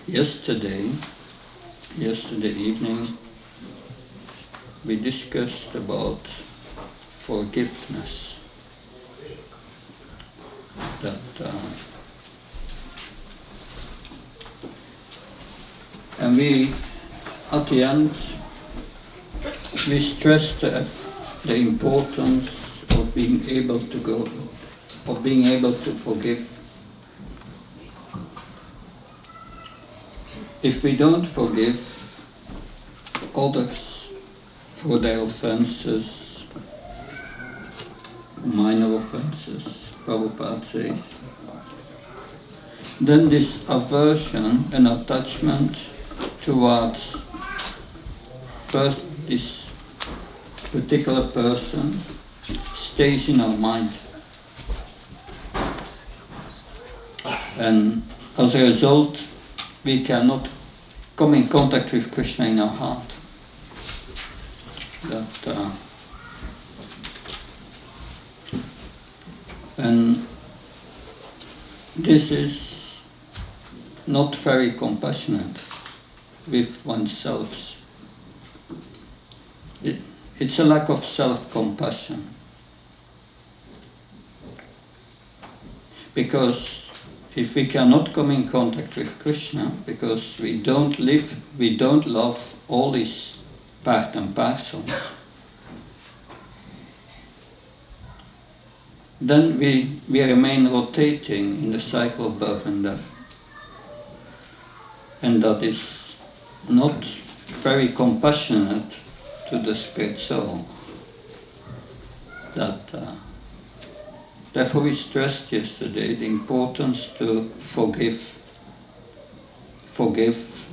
Yesterday evening, we discussed about forgiveness. And we, at the end, we stressed the importance of being able to forgive. If we don't forgive others for their offenses, minor offenses, Prabhupada says, then this aversion and attachment towards this particular person stays in our mind. And as a result, we cannot come in contact with Krishna in our heart. And this is not very compassionate with oneself. It's a lack of self-compassion. Because if we cannot come in contact with Krishna, because we don't love all these part and parcels, then we remain rotating in the cycle of birth and death. And that is not very compassionate to the spirit soul. Therefore we stressed yesterday the importance to forgive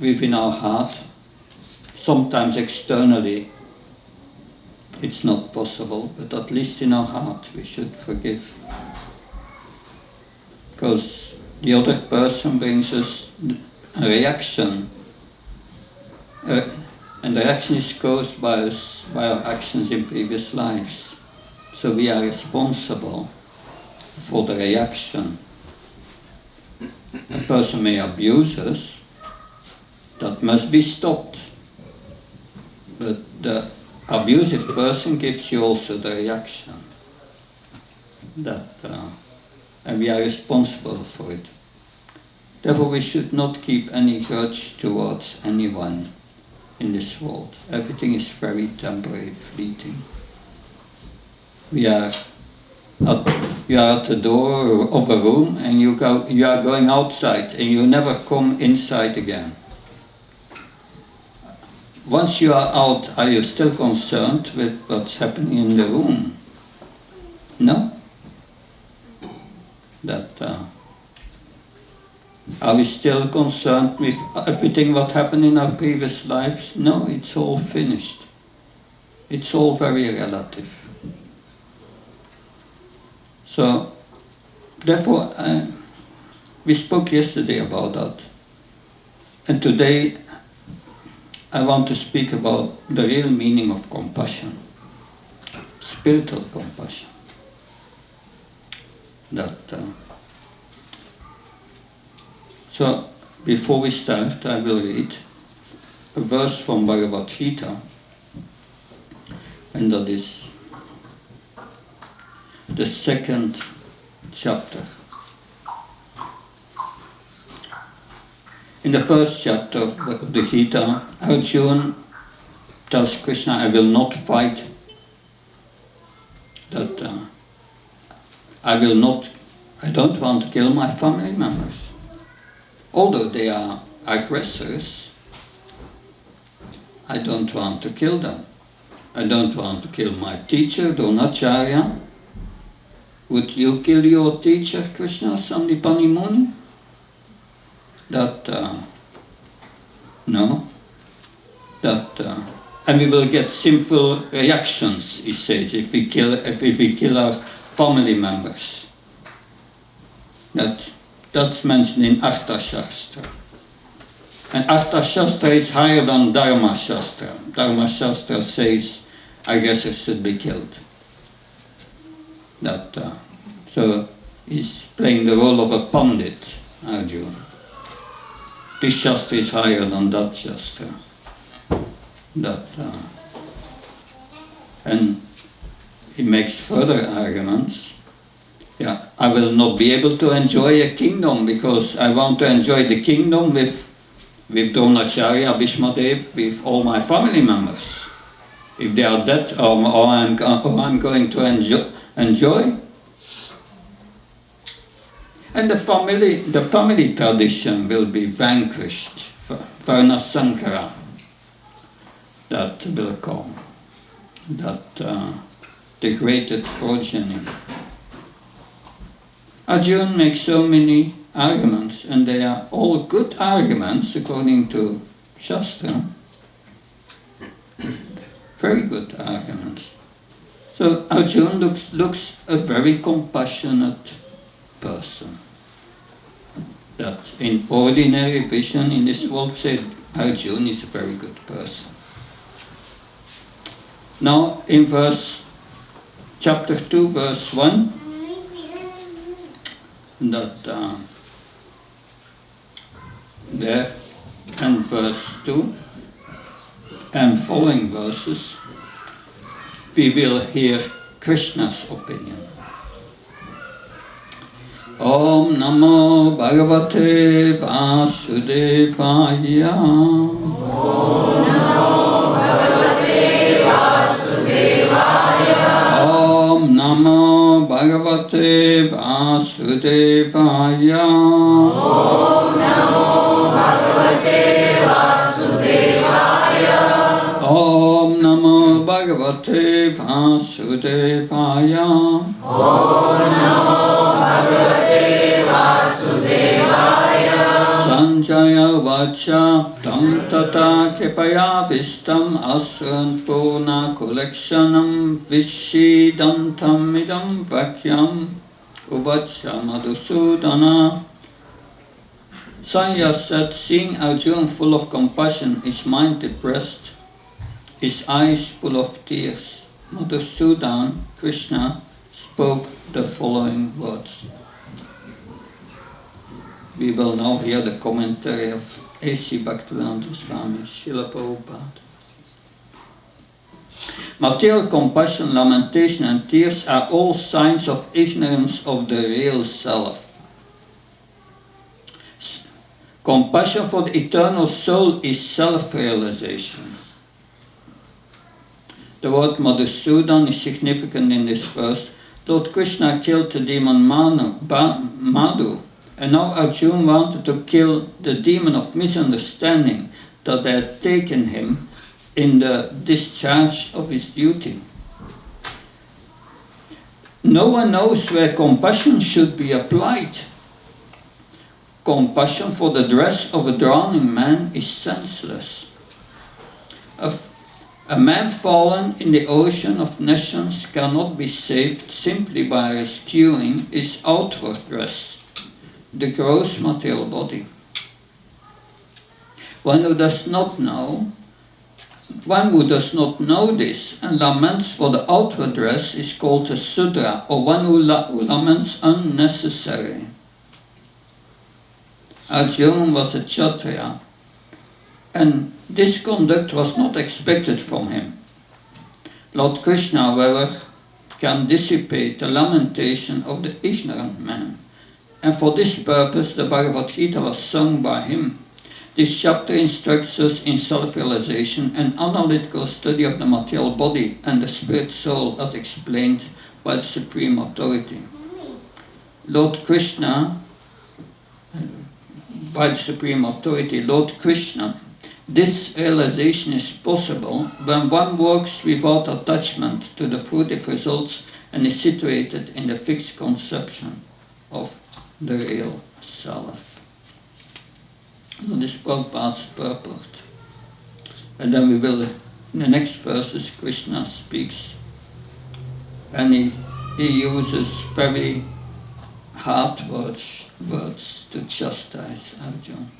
within our heart. Sometimes externally it's not possible, but at least in our heart we should forgive. Because the other person brings us a reaction, and the reaction is caused by our actions in previous lives. So we are responsible for the reaction. A person may abuse us, that must be stopped. But the abusive person gives you also the reaction. And we are responsible for it. Therefore we should not keep any grudge towards anyone in this world. Everything is very temporary, fleeting. You are at the door of a room and you are going outside and you never come inside again. Once you are out, are you still concerned with what's happening in the room? No? Are we still concerned with everything what happened in our previous lives? No, it's all finished. It's all very relative. So, therefore, we spoke yesterday about that. And today, I want to speak about the real meaning of compassion. Spiritual compassion. So, before we start, I will read a verse from Bhagvat Gita, and that is the 2nd chapter. In the 1st chapter of the Gita, Arjuna tells Krishna, I will not fight, I don't want to kill my family members. Although they are aggressors, I don't want to kill them. I don't want to kill my teacher, Dronacharya. Would you kill your teacher, Krishna, Sandipani Muni? No. And we will get sinful reactions, he says, if we kill our family members. That's mentioned in Artha Shastra. And Artha Shastra is higher than Dharma Shastra. Dharma Shastra says aggressors should be killed. So he's playing the role of a pandit, Arjuna. this Shastra is higher than that Shastra. And he makes further arguments. Yeah, I will not be able to enjoy a kingdom because I want to enjoy the kingdom with Dronacharya, Bhishmadev, with all my family members. If they are dead, or I'm going to enjoy. And the family tradition will be vanquished. Varna Sankara, that will come. That degraded progeny. Arjuna makes so many arguments, and they are all good arguments according to Shastra. Very good arguments. So Arjuna looks a very compassionate person. That in ordinary vision in this world said Arjuna is a very good person. Now in chapter 2 verse 1, that there and verse 2 and following verses, we will hear Krishna's opinion. Om Namo Bhagavate Vasudevaya. Om Namo Bhagavate Vasudevaya. Om Namo Bhagavate Vasudevaya. Om Namo Bhagavate Vasudevaya. Om Namo Bhagavate Vasudevaya. Om Namo Bhagavate Vasudevaya. Sanjaya Vacha Tam Tata Kipaya Vistam Asran Purna Kolekshanam Vishidantam Idam Vakyam Uvacha Madhusudana. Sanya said, seeing Arjuna full of compassion, his mind depressed, his eyes full of tears, Madhusudan, Krishna, spoke the following words. We will now hear the commentary of A.C. Bhaktivedanta Swami, Srila Prabhupada. Material compassion, lamentation and tears are all signs of ignorance of the real self. Compassion for the eternal soul is self-realization. The word Madhusudan is significant in this verse. Lord Krishna killed the demon Madhu, and now Arjuna wanted to kill the demon of misunderstanding that had taken him in the discharge of his duty. No one knows where compassion should be applied. Compassion for the dress of a drowning man is senseless. A man fallen in the ocean of nations cannot be saved simply by rescuing his outward dress, the gross material body. One who does not know this and laments for the outward dress is called a Sudra, or one who laments unnecessarily. Arjuna was a Kshatriya, and this conduct was not expected from him. Lord Krishna, however, can dissipate the lamentation of the ignorant man, and for this purpose the Bhagavad Gita was sung by him. This chapter instructs us in self-realization and analytical study of the material body and the spirit soul as explained by the Supreme Authority. Lord Krishna, this realization is possible when one works without attachment to the fruitive results and is situated in the fixed conception of the real self. That is Prabhupada's purport. And then we will, in the next verses, Krishna speaks, and he uses very hard words to chastise Arjuna.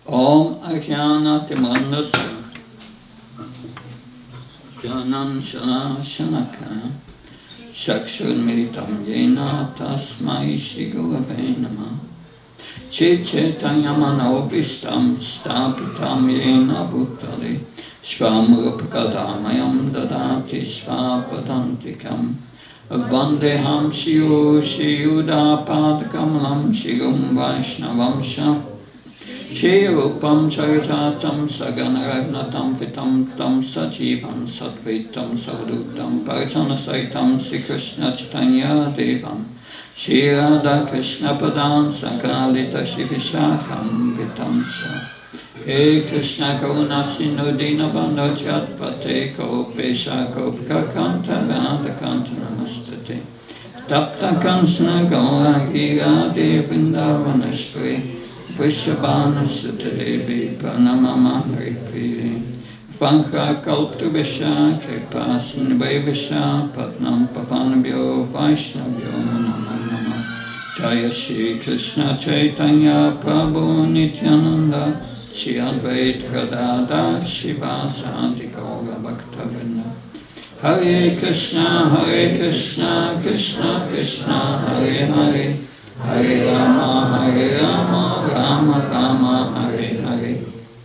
Om Ajnana Timandasya Jnanam Shanaka Chakshur Militam Jena Tasmai Shri Gurave Namah Shri Chaitanya Manobishtam Stapitam Yena Bhutale Swam Rupakadamayam Dadati Svapadantikam Vandeham Shiyuda Padakamalam Shirum Vaishnavamsha Shri Rupam Sarajatam Saganaragnatam Vitam Tam Sajivam Sadvitam Saudutam Parjana Saitam Sri Krishna Chaitanya Devam Shri Radha Krishna Padam Sakalita Shivishakam Vitamsa He Krishna Karuna Sindhu Dinabandha Jatpate Kopesha Kopka Kanta Radha Kanta Namastate Tapta Kansana Gaura Gira Devindavanashri Vishabhana Sutadevi Pranamama Haripi Vankha Kalptubhisha Kripasan Vaivasha Patnam Pavanabhyo Vaishnavyo Namo Namo Jaya Shri Krishna Chaitanya Prabhu Nityananda Shri Advaita Gadadhar Shivasadi Gaura Bhaktavinda Hare Krishna Krishna Krishna Hare Hare Hare Rama, Rama Rama, Hare Hare.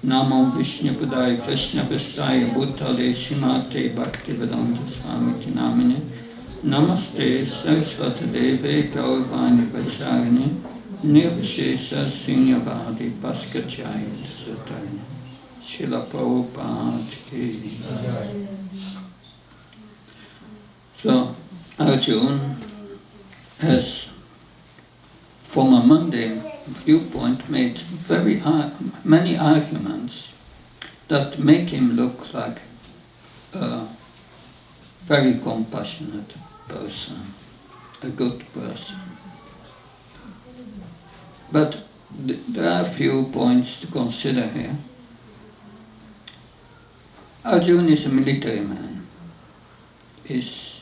Namo Vishnu Padaya Krishna Prasthaya Bhutale Srimate Bhaktivedanta Swami Namine. Namaste Saraswati Deve Gauravani Vacharini Nirvishesha Sinyavadi Paskachaya Sataya Srila Prabhupada Ki. So Arjuna has from a mundane viewpoint made many arguments that make him look like a very compassionate person, a good person. But there are a few points to consider here. Arjuna is a military man, is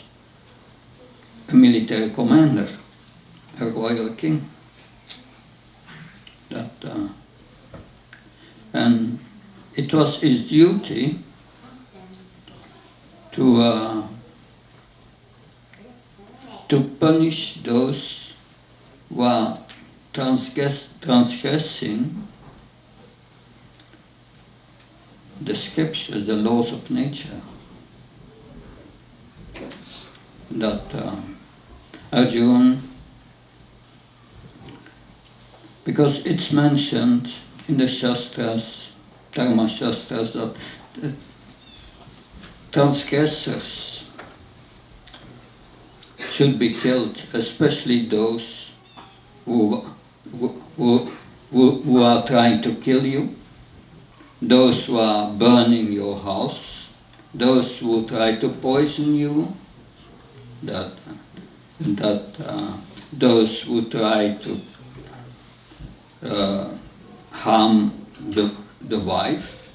a military commander, a royal king. And it was his duty to punish those who are transgressing the scriptures, the laws of nature. That Arjuna, because it's mentioned in the Shastras, Dharma Shastras, that transgressors should be killed, especially those who are trying to kill you, those who are burning your house, those who try to poison you, those who try to harm the wife,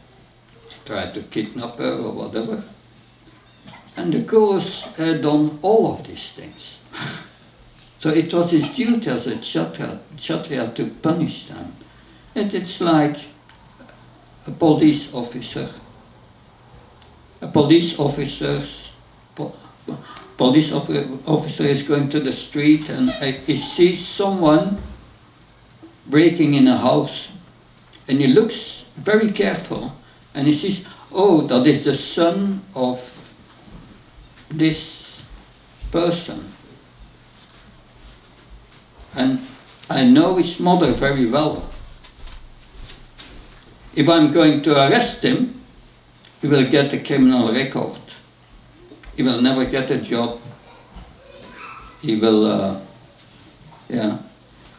try to kidnap her or whatever. And the Kurus had done all of these things. So it was his duty as a Kshatriya to punish them. And it's like a police officer. A police officer is going to the street and he sees someone breaking in a house, and he looks very careful and he sees, oh, that is the son of this person, and I know his mother very well. If I'm going to arrest him, he will get a criminal record, he will never get a job, he will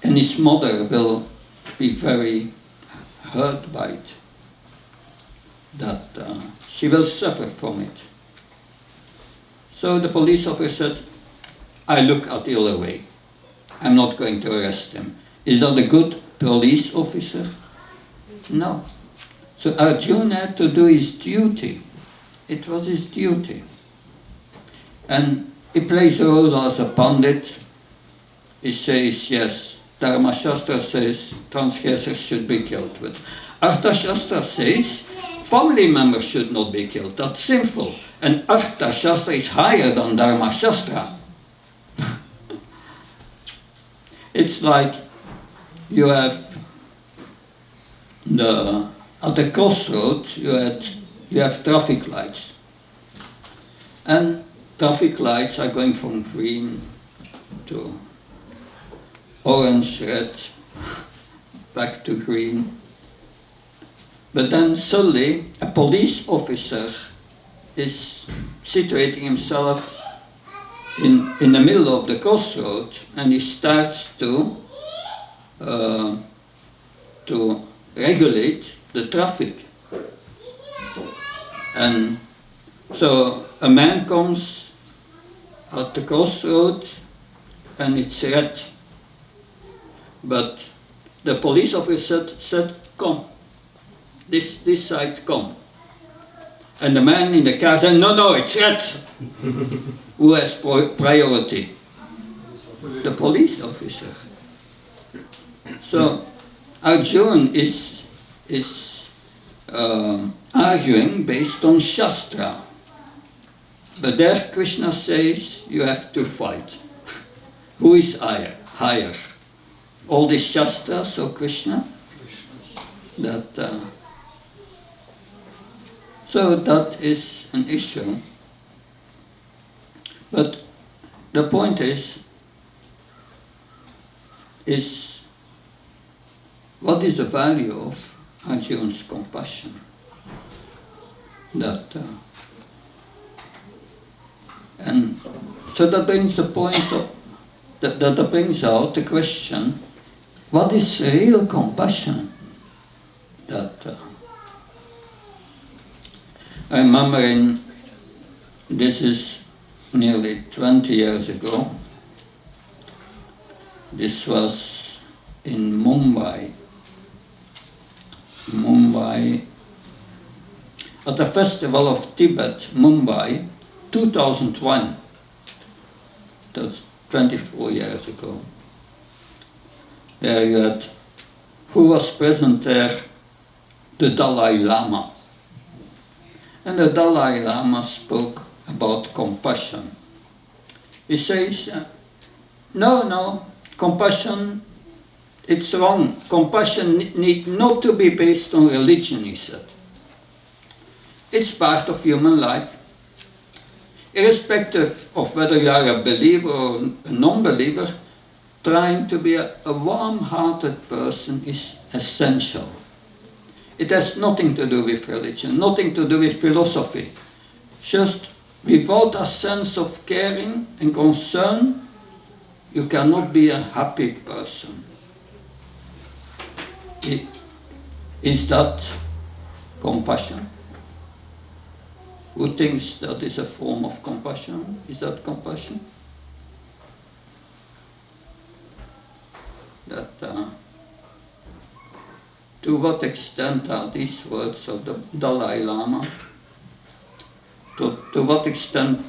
and his mother will be very hurt by it, that she will suffer from it. So the police officer said, I look at the other way, I'm not going to arrest him. Is that a good police officer? No. So Arjuna had to do his duty. It was his duty. And he plays a role as a pandit. He says, yes, Dharma Shastra says transgressors should be killed. But Artha Shastra says family members should not be killed. That's sinful. And Artha Shastra is higher than Dharma Shastra. It's like you have at the crossroads you have traffic lights, and traffic lights are going from green to orange, red, back to green. But then suddenly a police officer is situating himself in the middle of the crossroad, and he starts to regulate the traffic. And so a man comes at the crossroad and it's red. But the police officer said, "Come, this side, come." And the man in the car said, no, it's red." Who has priority? The police officer. So Arjuna is arguing based on Shastra. But there Krishna says you have to fight. Who is higher? All these Shastras or Krishna? So that is an issue. But the point is what is the value of Arjuna's compassion? And so that brings the point of that brings out the question: what is real compassion? I remember this is nearly 20 years ago. This was in Mumbai, at the Festival of Tibet, Mumbai, 2001. That's 24 years ago. There you had, who was present there? The Dalai Lama. And the Dalai Lama spoke about compassion. He says, no, compassion, it's wrong. Compassion need not to be based on religion, he said. It's part of human life. Irrespective of whether you are a believer or a non-believer, trying to be a warm-hearted person is essential. It has nothing to do with religion, nothing to do with philosophy. Just without a sense of caring and concern, you cannot be a happy person. Is that compassion? Who thinks that is a form of compassion? Is that compassion? To what extent are these words of the Dalai Lama? To what extent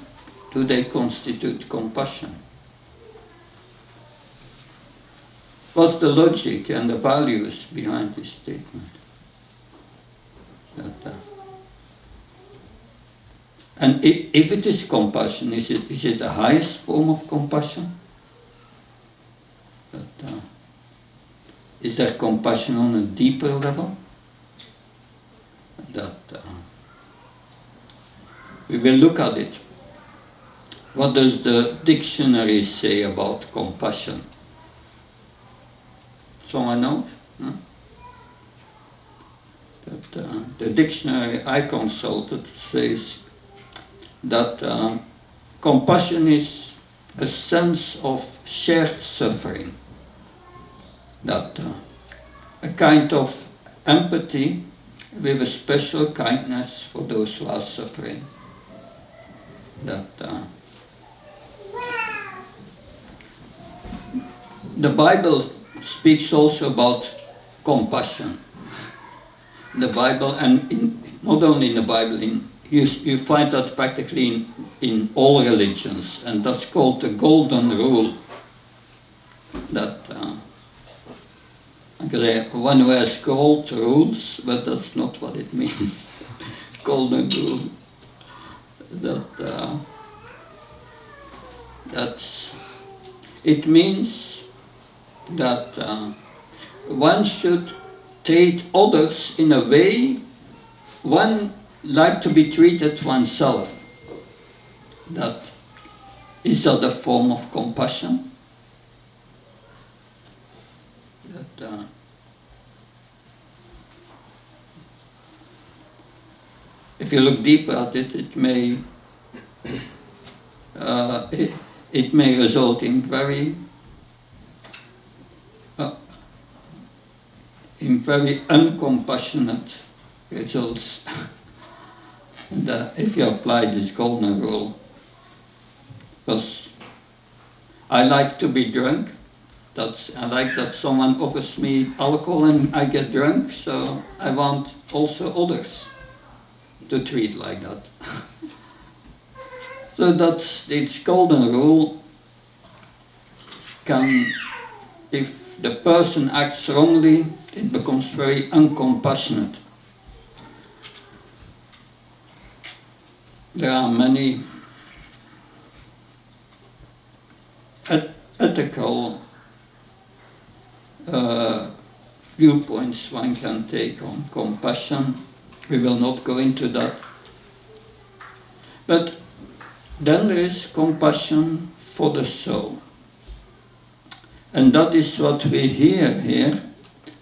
do they constitute compassion? What's the logic and the values behind this statement? And if it is compassion, is it the highest form of compassion? Is there compassion on a deeper level? We will look at it. What does the dictionary say about compassion? Someone knows? No? The dictionary I consulted says that compassion is a sense of shared suffering. A kind of empathy with a special kindness for those who are suffering. The Bible speaks also about compassion. The Bible, and not only in the Bible, you find that practically in all religions, and that's called the golden rule. One who has gold rules, but that's not what it means. Golden rule. It means that one should treat others in a way one like to be treated oneself. Is that a form of compassion? If you look deeper at it, it may result in very uncompassionate results. And if you apply this golden rule, because I like to be drunk, I like that someone offers me alcohol and I get drunk, so I want also others to treat like that. So that's this golden rule. If the person acts wrongly, it becomes very uncompassionate. There are many ethical viewpoints one can take on compassion. We will not go into that. But then there is compassion for the soul. And that is what we hear here,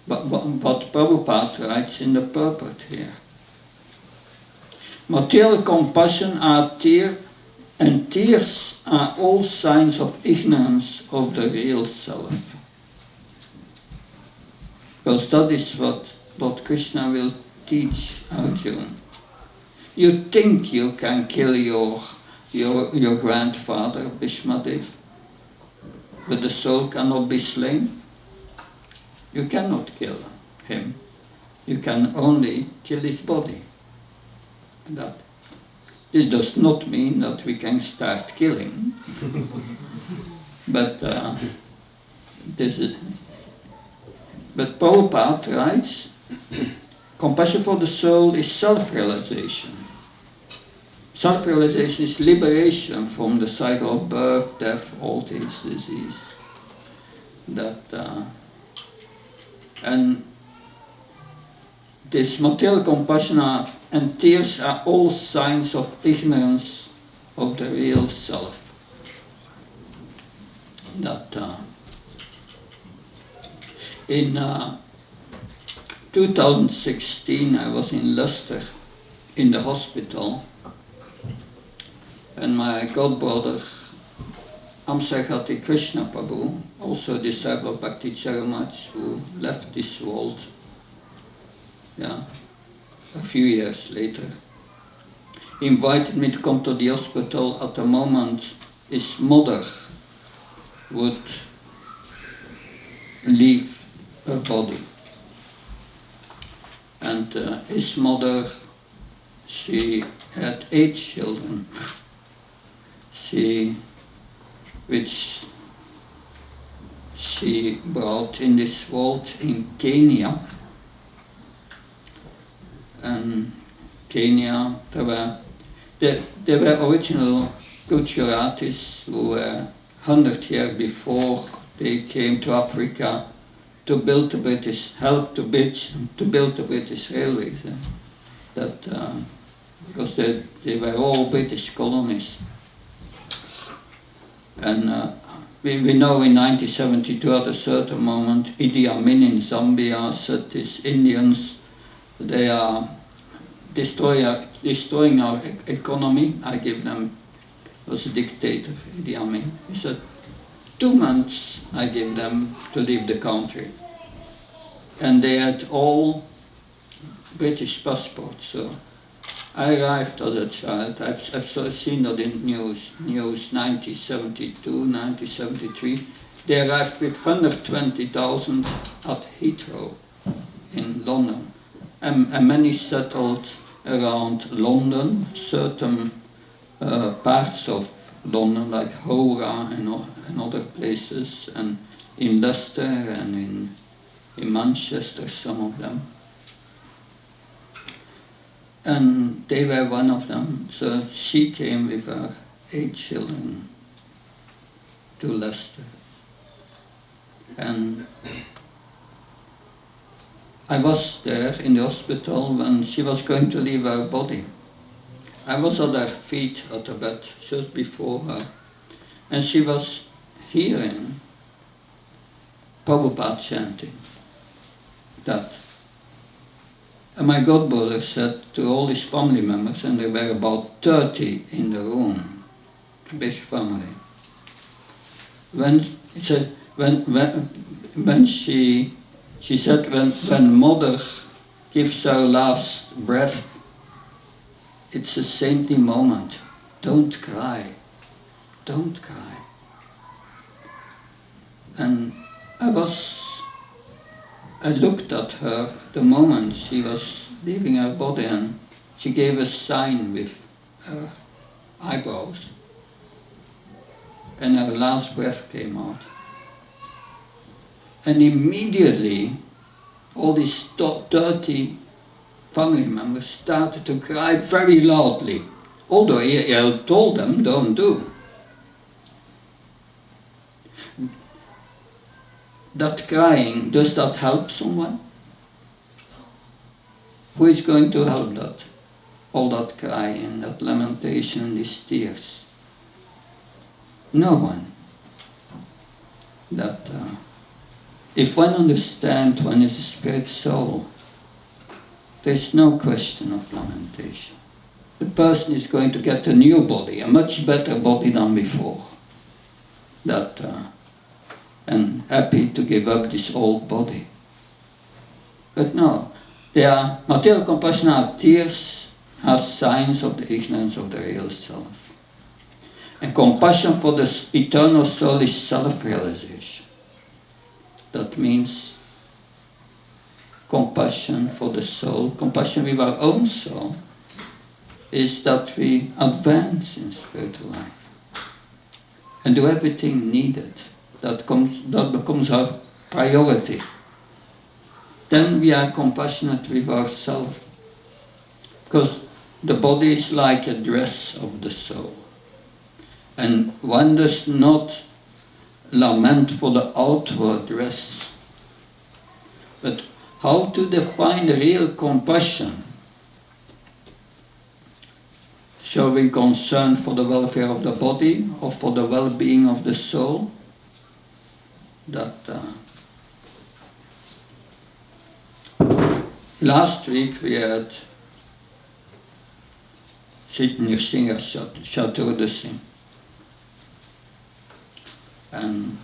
what Prabhupada writes in the purport here. Material compassion are tears, and tears are all signs of ignorance of the real self. Because that is what Krishna will teach Arjuna. You think you can kill your grandfather, Bhishmadev, but the soul cannot be slain. You cannot kill him. You can only kill his body. This does not mean that we can start killing, but Prabhupada writes, compassion for the soul is self-realization. Self-realization is liberation from the cycle of birth, death, old age, disease. And this material compassion and tears are all signs of ignorance of the real self. In 2016, I was in Leicester, in the hospital, and my godbrother, Amsagati Krishna Prabhu, also a disciple of Bhakti Charamach, who left this world a few years later, invited me to come to the hospital at the moment his mother would leave her body. And his mother, she had 8 children, which she brought in this world in Kenya. And Kenya, there were original Gujaratis who were 100 years before they came to Africa to build to build the British railways. Because they were all British colonies. And we know in 1972 at a certain moment, Idi Amin in Zambia said these Indians, they are destroying our economy. I give them, was a dictator, Idi Amin. He said, 2 months I give them to leave the country. And they had all British passports. So I arrived as a child. I've seen that in news 1972, 1973. They arrived with 120,000 at Heathrow in London. And many settled around London, certain parts of London, like Hora and other places, and in Leicester and in Manchester, some of them. And they were one of them. So she came with her 8 children to Leicester. And I was there in the hospital when she was going to leave her body. I was at her feet at the bed just before her, and she was hearing Prabhupada chanting that. And my godbrother said to all his family members, and there were about 30 in the room, a big family. When she said when mother gives her last breath, it's a saintly moment. Don't cry. Don't cry. And I looked at her the moment she was leaving her body, and she gave a sign with her eyebrows, and her last breath came out. And immediately all these 30 family members started to cry very loudly, although he told them, don't do. That crying, does that help someone? Who is going to help that? All that crying, that lamentation, these tears? No one. If one understands one is a spirit soul, there is no question of lamentation. The person is going to get a new body, a much better body than before. And happy to give up this old body. But no, material compassion are tears, as signs of the ignorance of the real self. And compassion for the eternal soul is self-realization. That means compassion for the soul, compassion with our own soul, is that we advance in spiritual life and do everything needed. That becomes our priority. Then we are compassionate with ourselves, because the body is like a dress of the soul, and one does not lament for the outward dress, but how to define real compassion, showing concern for the welfare of the body or for the well-being of the soul. Last week we had Chaitanya Chaturdasi, and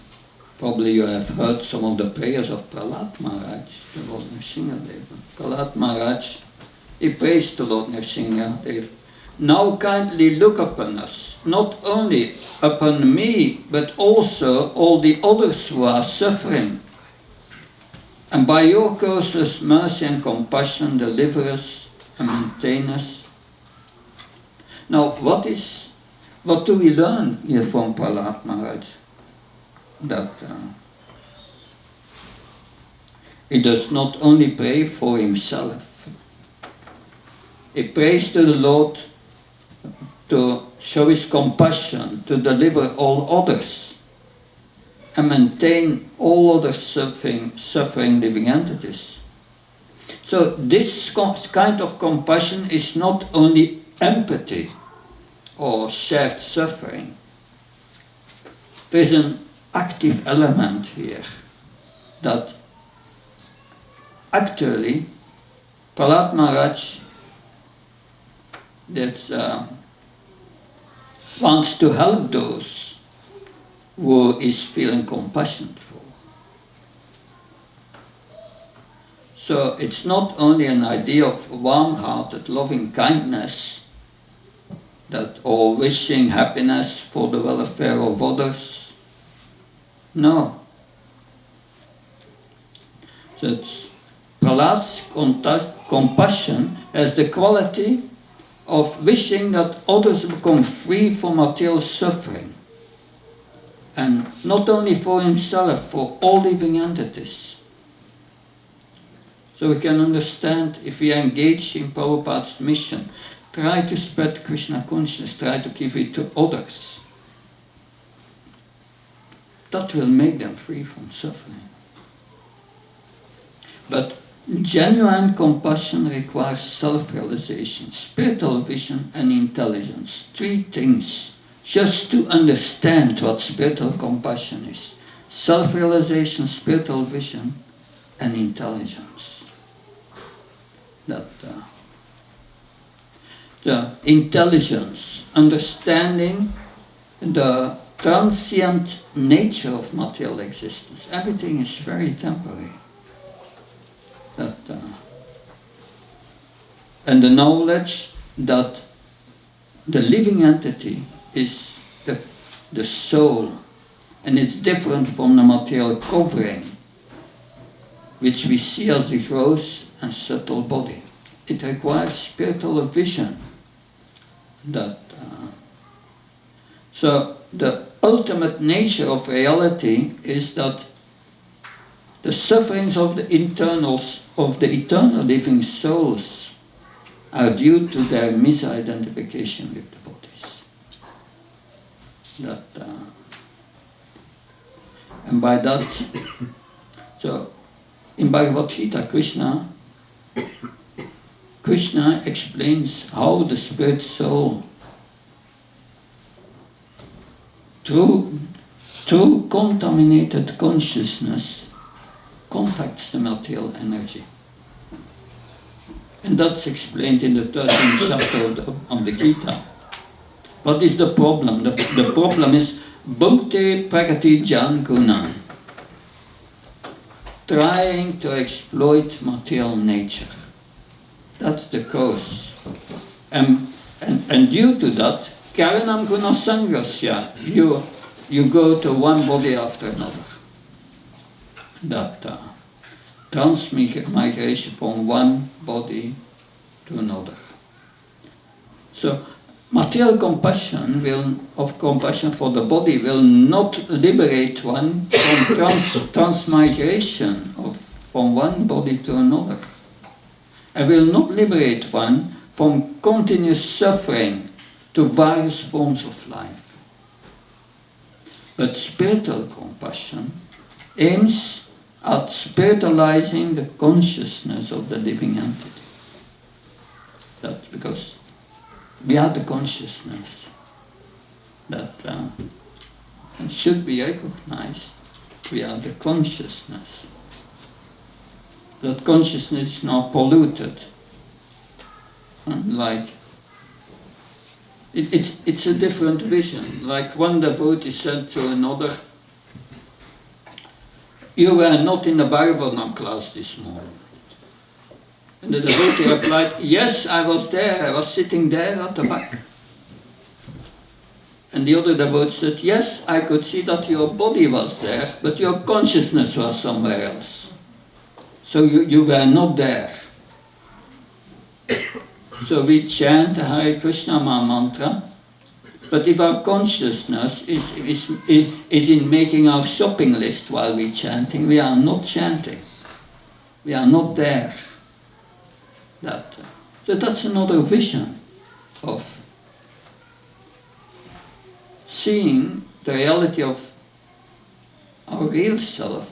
probably you have heard some of the prayers of Prahlad Maharaj, the Lord Nrsimha-deva. Prahlad Maharaj, he prays to Lord Nrsimha-deva, now kindly look upon us, not only upon me, but also all the others who are suffering. And by your causeless mercy and compassion, deliver us and maintain us. Now, what do we learn here from Prahlad Maharaj? That he does not only pray for himself, he prays to the Lord to show his compassion, to deliver all others, and maintain all other suffering living entities. So this kind of compassion is not only empathy or shared suffering. There is an active element here that actually Prahlad Maharaj wants to help those who is feeling compassion for. So it's not only an idea of warm-hearted loving kindness or wishing happiness for the welfare of others. No. So Prahlad's compassion has the quality of wishing that others become free from material suffering. And not only for himself, for all living entities. So we can understand, if we engage in Prabhupada's mission, try to spread Krishna consciousness, try to give it to others. That will make them free from suffering. But Genuine compassion requires self-realization, spiritual vision and intelligence. Three things just to understand what spiritual compassion is. Self-realization, spiritual vision and intelligence. The intelligence, understanding the transient nature of material existence. Everything is very temporary. And the knowledge that the living entity is the soul, and it's different from the material covering, which we see as the gross and subtle body. It requires spiritual vision. So the ultimate nature of reality is that the sufferings of the eternal living souls are due to their misidentification with the bodies. And by that, so in Bhagvat Gita, Krishna explains how the spirit soul, through contaminated consciousness, contacts the material energy. And that's explained in the 13th chapter of the Gita. What is the problem? The problem is Bhakti Prakati Jan Guna, trying to exploit material nature. That's the cause. And due to that, Karanam Guna Sangrasya, you go to one body after another. Transmigration from one body to another. So material compassion compassion for the body will not liberate one from transmigration from one body to another. And will not liberate one from continuous suffering to various forms of life. But spiritual compassion aims at spiritualizing the consciousness of the living entity. That's because we are the consciousness that it should be recognized. We are the consciousness. That consciousness is now polluted. Like it's a different vision. Like one devotee said to another, "You were not in the Bhagavatam class this morning." And the devotee replied, "Yes, I was there. I was sitting there at the back." And the other devotee said, "Yes, I could see that your body was there, but your consciousness was somewhere else. So you were not there." So we chant the Hare Krishna mantra, but if our consciousness is in making our shopping list while we're chanting, we are not chanting. We are not there. So that's another vision of seeing the reality of our real self.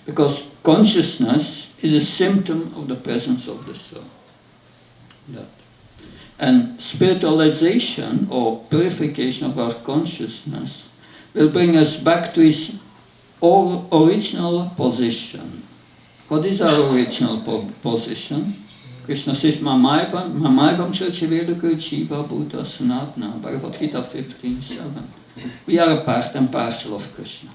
Because consciousness is a symptom of the presence of the soul. And spiritualization or purification of our consciousness will bring us back to its original position. What is our original position? Krishna says, Mamaivam Shachiveda Shiva Buddha Sanatana, Bhagavad Gita 15:7. We are a part and parcel of Krishna.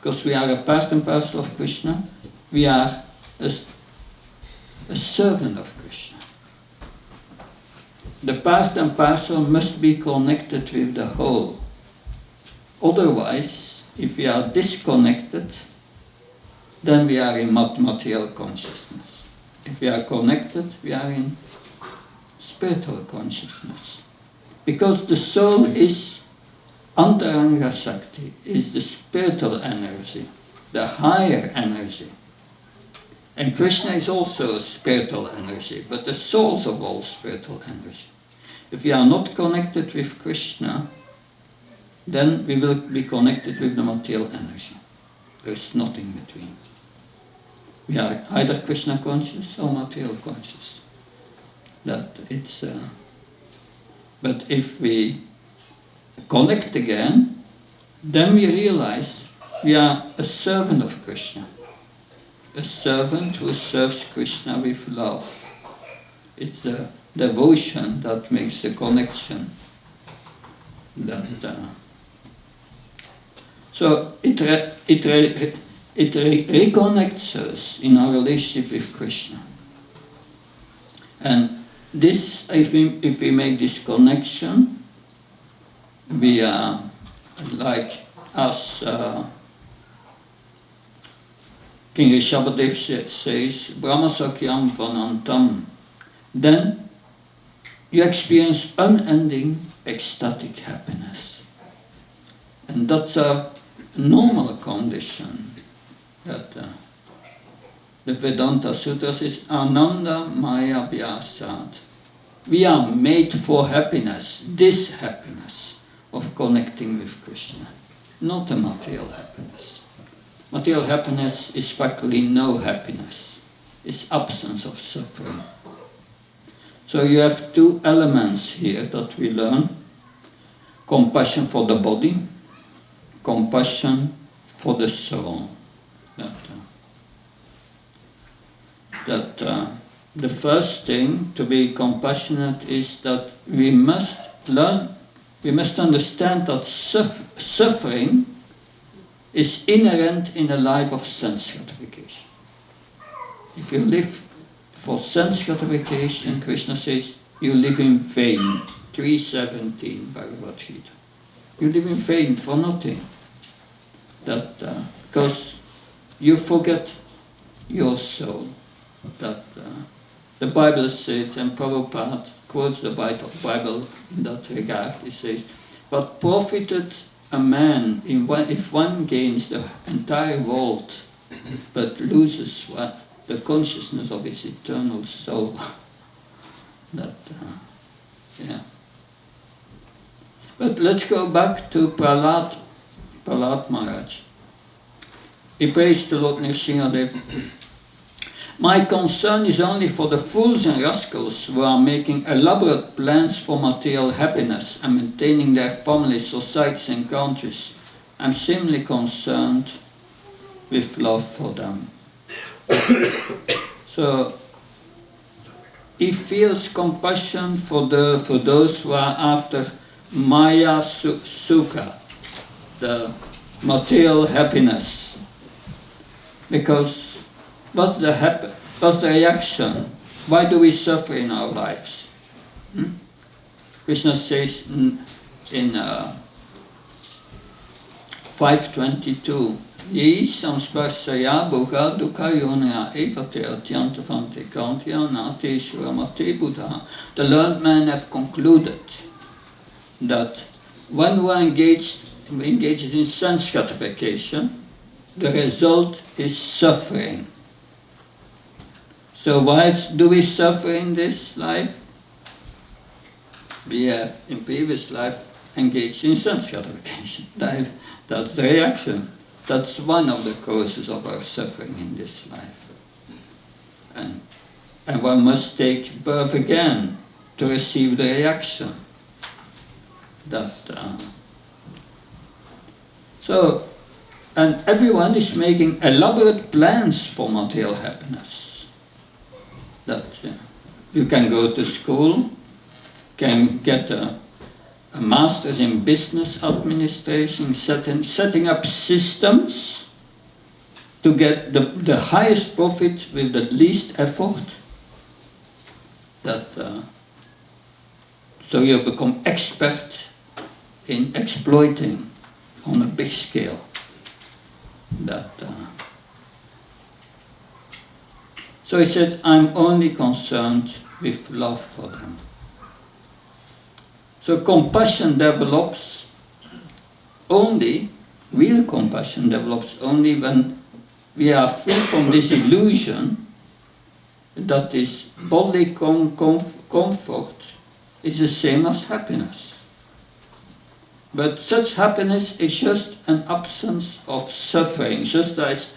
Because we are a part and parcel of Krishna, we are a servant of Krishna. The part and parcel must be connected with the whole. Otherwise, if we are disconnected, then we are in material consciousness. If we are connected, we are in spiritual consciousness. Because the soul is Antaranga Shakti, is the spiritual energy, the higher energy. And Krishna is also a spiritual energy, but the source of all spiritual energy. If we are not connected with Krishna, then we will be connected with the material energy. There is nothing between. We are either Krishna conscious or material conscious. That it's. But if we connect again, then we realize we are a servant of Krishna. A servant who serves Krishna with love. It's the devotion that makes the connection. So it reconnects us in our relationship with Krishna. And this, if we make this connection, we are like as King Rishabhadev says, Brahmasakyam Vanantam, then you experience unending ecstatic happiness. And that's a normal condition that the Vedanta Sutra says, Ananda Maya Vyasat. We are made for happiness, this happiness of connecting with Krishna, not a material happiness. Material happiness is practically no happiness. It's absence of suffering. So you have two elements here that we learn. Compassion for the body, compassion for the soul. The first thing to be compassionate is that we must understand that suffering is inherent in a life of sense gratification. If you live for sense gratification, Krishna says, you live in vain. 3:17 Bhagvat Gita. You live in vain for nothing. Because you forget your soul. The Bible says, and Prabhupada quotes the Bible in that regard, he says, what profited a man if one gains the entire world but loses the consciousness of his eternal soul. But let's go back to Prahlad Maharaj. He prays to Lord Nrsimhadev. My concern is only for the fools and rascals who are making elaborate plans for material happiness and maintaining their families, societies and countries. I'm simply concerned with love for them. So he feels compassion for those who are after Maya Sukha, the material happiness. Because what's the reaction? Why do we suffer in our lives? Krishna says in 5:22, Ye samsparsaya bhuga dukha yona evate atyanta vante kantya nate shuramate buddha. The learned men have concluded that one who engages in sense gratification, the result is suffering. So why do we suffer in this life? We have in previous life engaged in sense gratification. That's the reaction. That's one of the causes of our suffering in this life. And one must take birth again to receive the reaction. And everyone is making elaborate plans for material happiness. You can go to school, can get a master's in business administration, setting up systems to get the highest profit with the least effort. So you become expert in exploiting on a big scale. So he said, I'm only concerned with love for them. So compassion develops only, real compassion develops only when we are free from this illusion that is bodily comfort is the same as happiness. But such happiness is just an absence of suffering, just as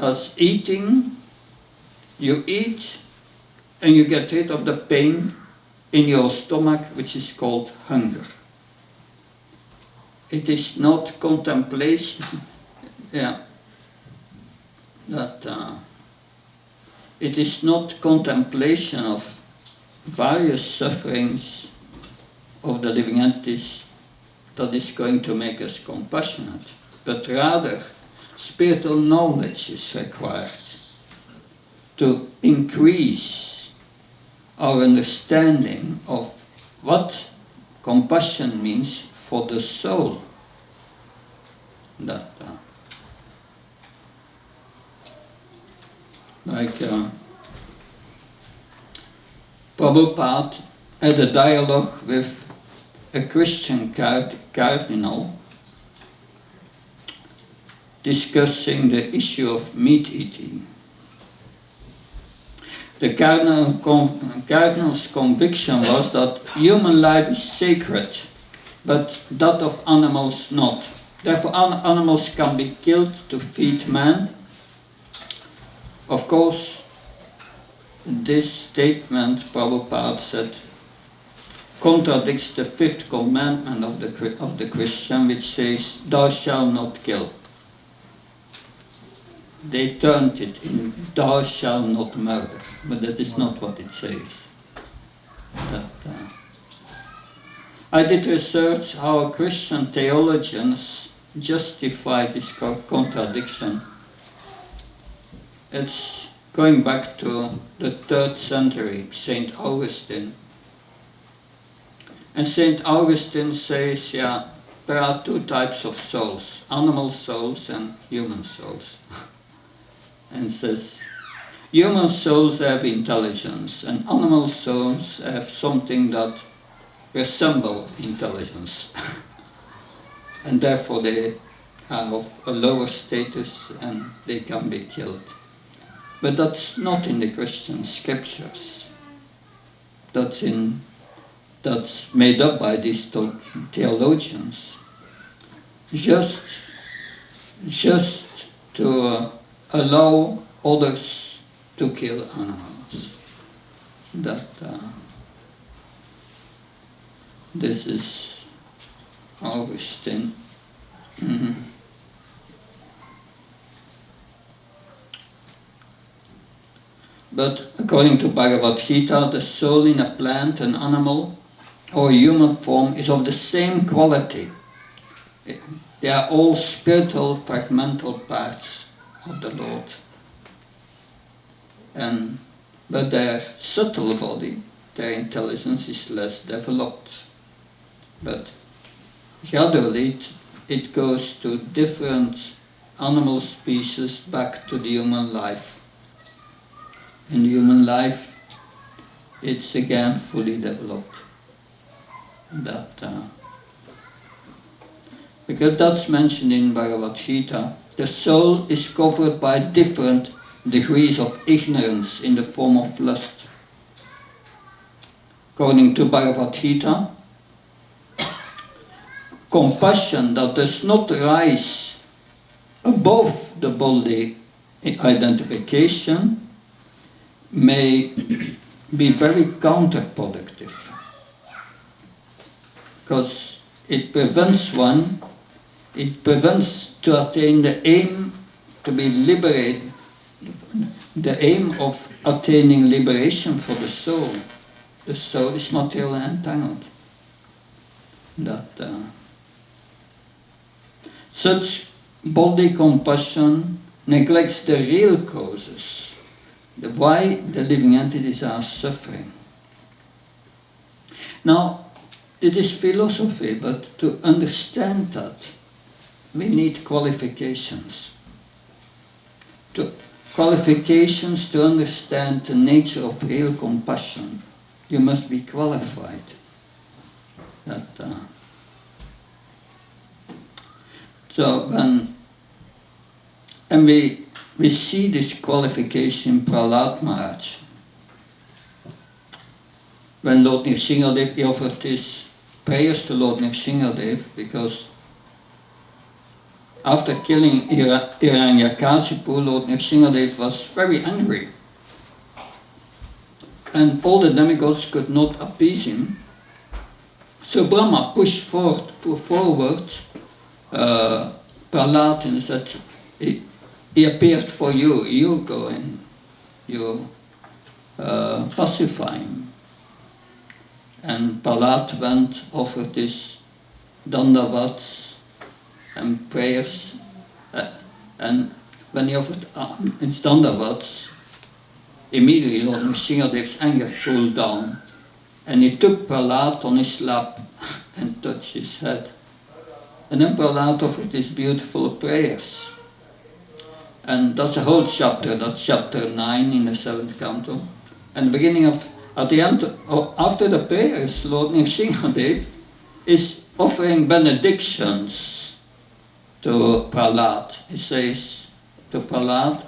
as eating, you eat and you get rid of the pain in your stomach, which is called hunger. It is not contemplation, it is not contemplation of various sufferings of the living entities that is going to make us compassionate, but rather spiritual knowledge is required to increase our understanding of what compassion means for the soul. Prabhupada had a dialogue with a Christian cardinal discussing the issue of meat eating. The cardinal's conviction was that human life is sacred, but that of animals not. Therefore, animals can be killed to feed man. Of course, this statement, Prabhupada said, contradicts the fifth commandment of the Christian, which says, "Thou shalt not kill." They turned it in, "Thou shalt not murder," but that is not what it says. I did research how Christian theologians justify this contradiction. It's going back to the 3rd century, St. Augustine. And St. Augustine says, there are two types of souls, animal souls and human souls. And says, human souls have intelligence, and animal souls have something that resembles intelligence. And therefore they are of a lower status and they can be killed. But that's not in the Christian scriptures. That's made up by these theologians. Just to allow others to kill animals. This is Augustine. But according to Bhagvat Gita, the soul in a plant, an animal, or human form is of the same quality. They are all spiritual fragmental parts of the Lord. But their subtle body, their intelligence is less developed. But gradually it goes to different animal species back to the human life. In human life, it's again fully developed. Because that's mentioned in Bhagavad Gita, the soul is covered by different degrees of ignorance in the form of lust. According to Bhagavad Gita, compassion that does not rise above the bodily identification may be very counterproductive, because it prevents to attain the aim to be liberated, the aim of attaining liberation for the soul. The soul is materially entangled. Such body compassion neglects the real causes, why the living entities are suffering. Now, it is philosophy, but to understand that, we need qualifications. Qualifications to understand the nature of real compassion. You must be qualified. And we see this qualification in Prahlad Maharaj. When Lord Nrsingadev, he offered his prayers to Lord Nrsingadev, because after killing Hiranyakasipu, Lord Nrsingadev was very angry. And all the demigods could not appease him. So Brahma pushed forward Prahlad and said, he appeared for you, you go and you pacify him. And Prahlad went, offered his dandavats and prayers, and when he offered his dandavats, immediately Lord Nrsingadev's anger cooled down, and he took Prahlad on his lap and touched his head. And then Prahlad offered his beautiful prayers. And that's a whole chapter, that's chapter 9 in the 7th canto. And the beginning of, at the end, after the prayers, Lord Nrsingadev is offering benedictions to Prahlad. He says to Prahlad,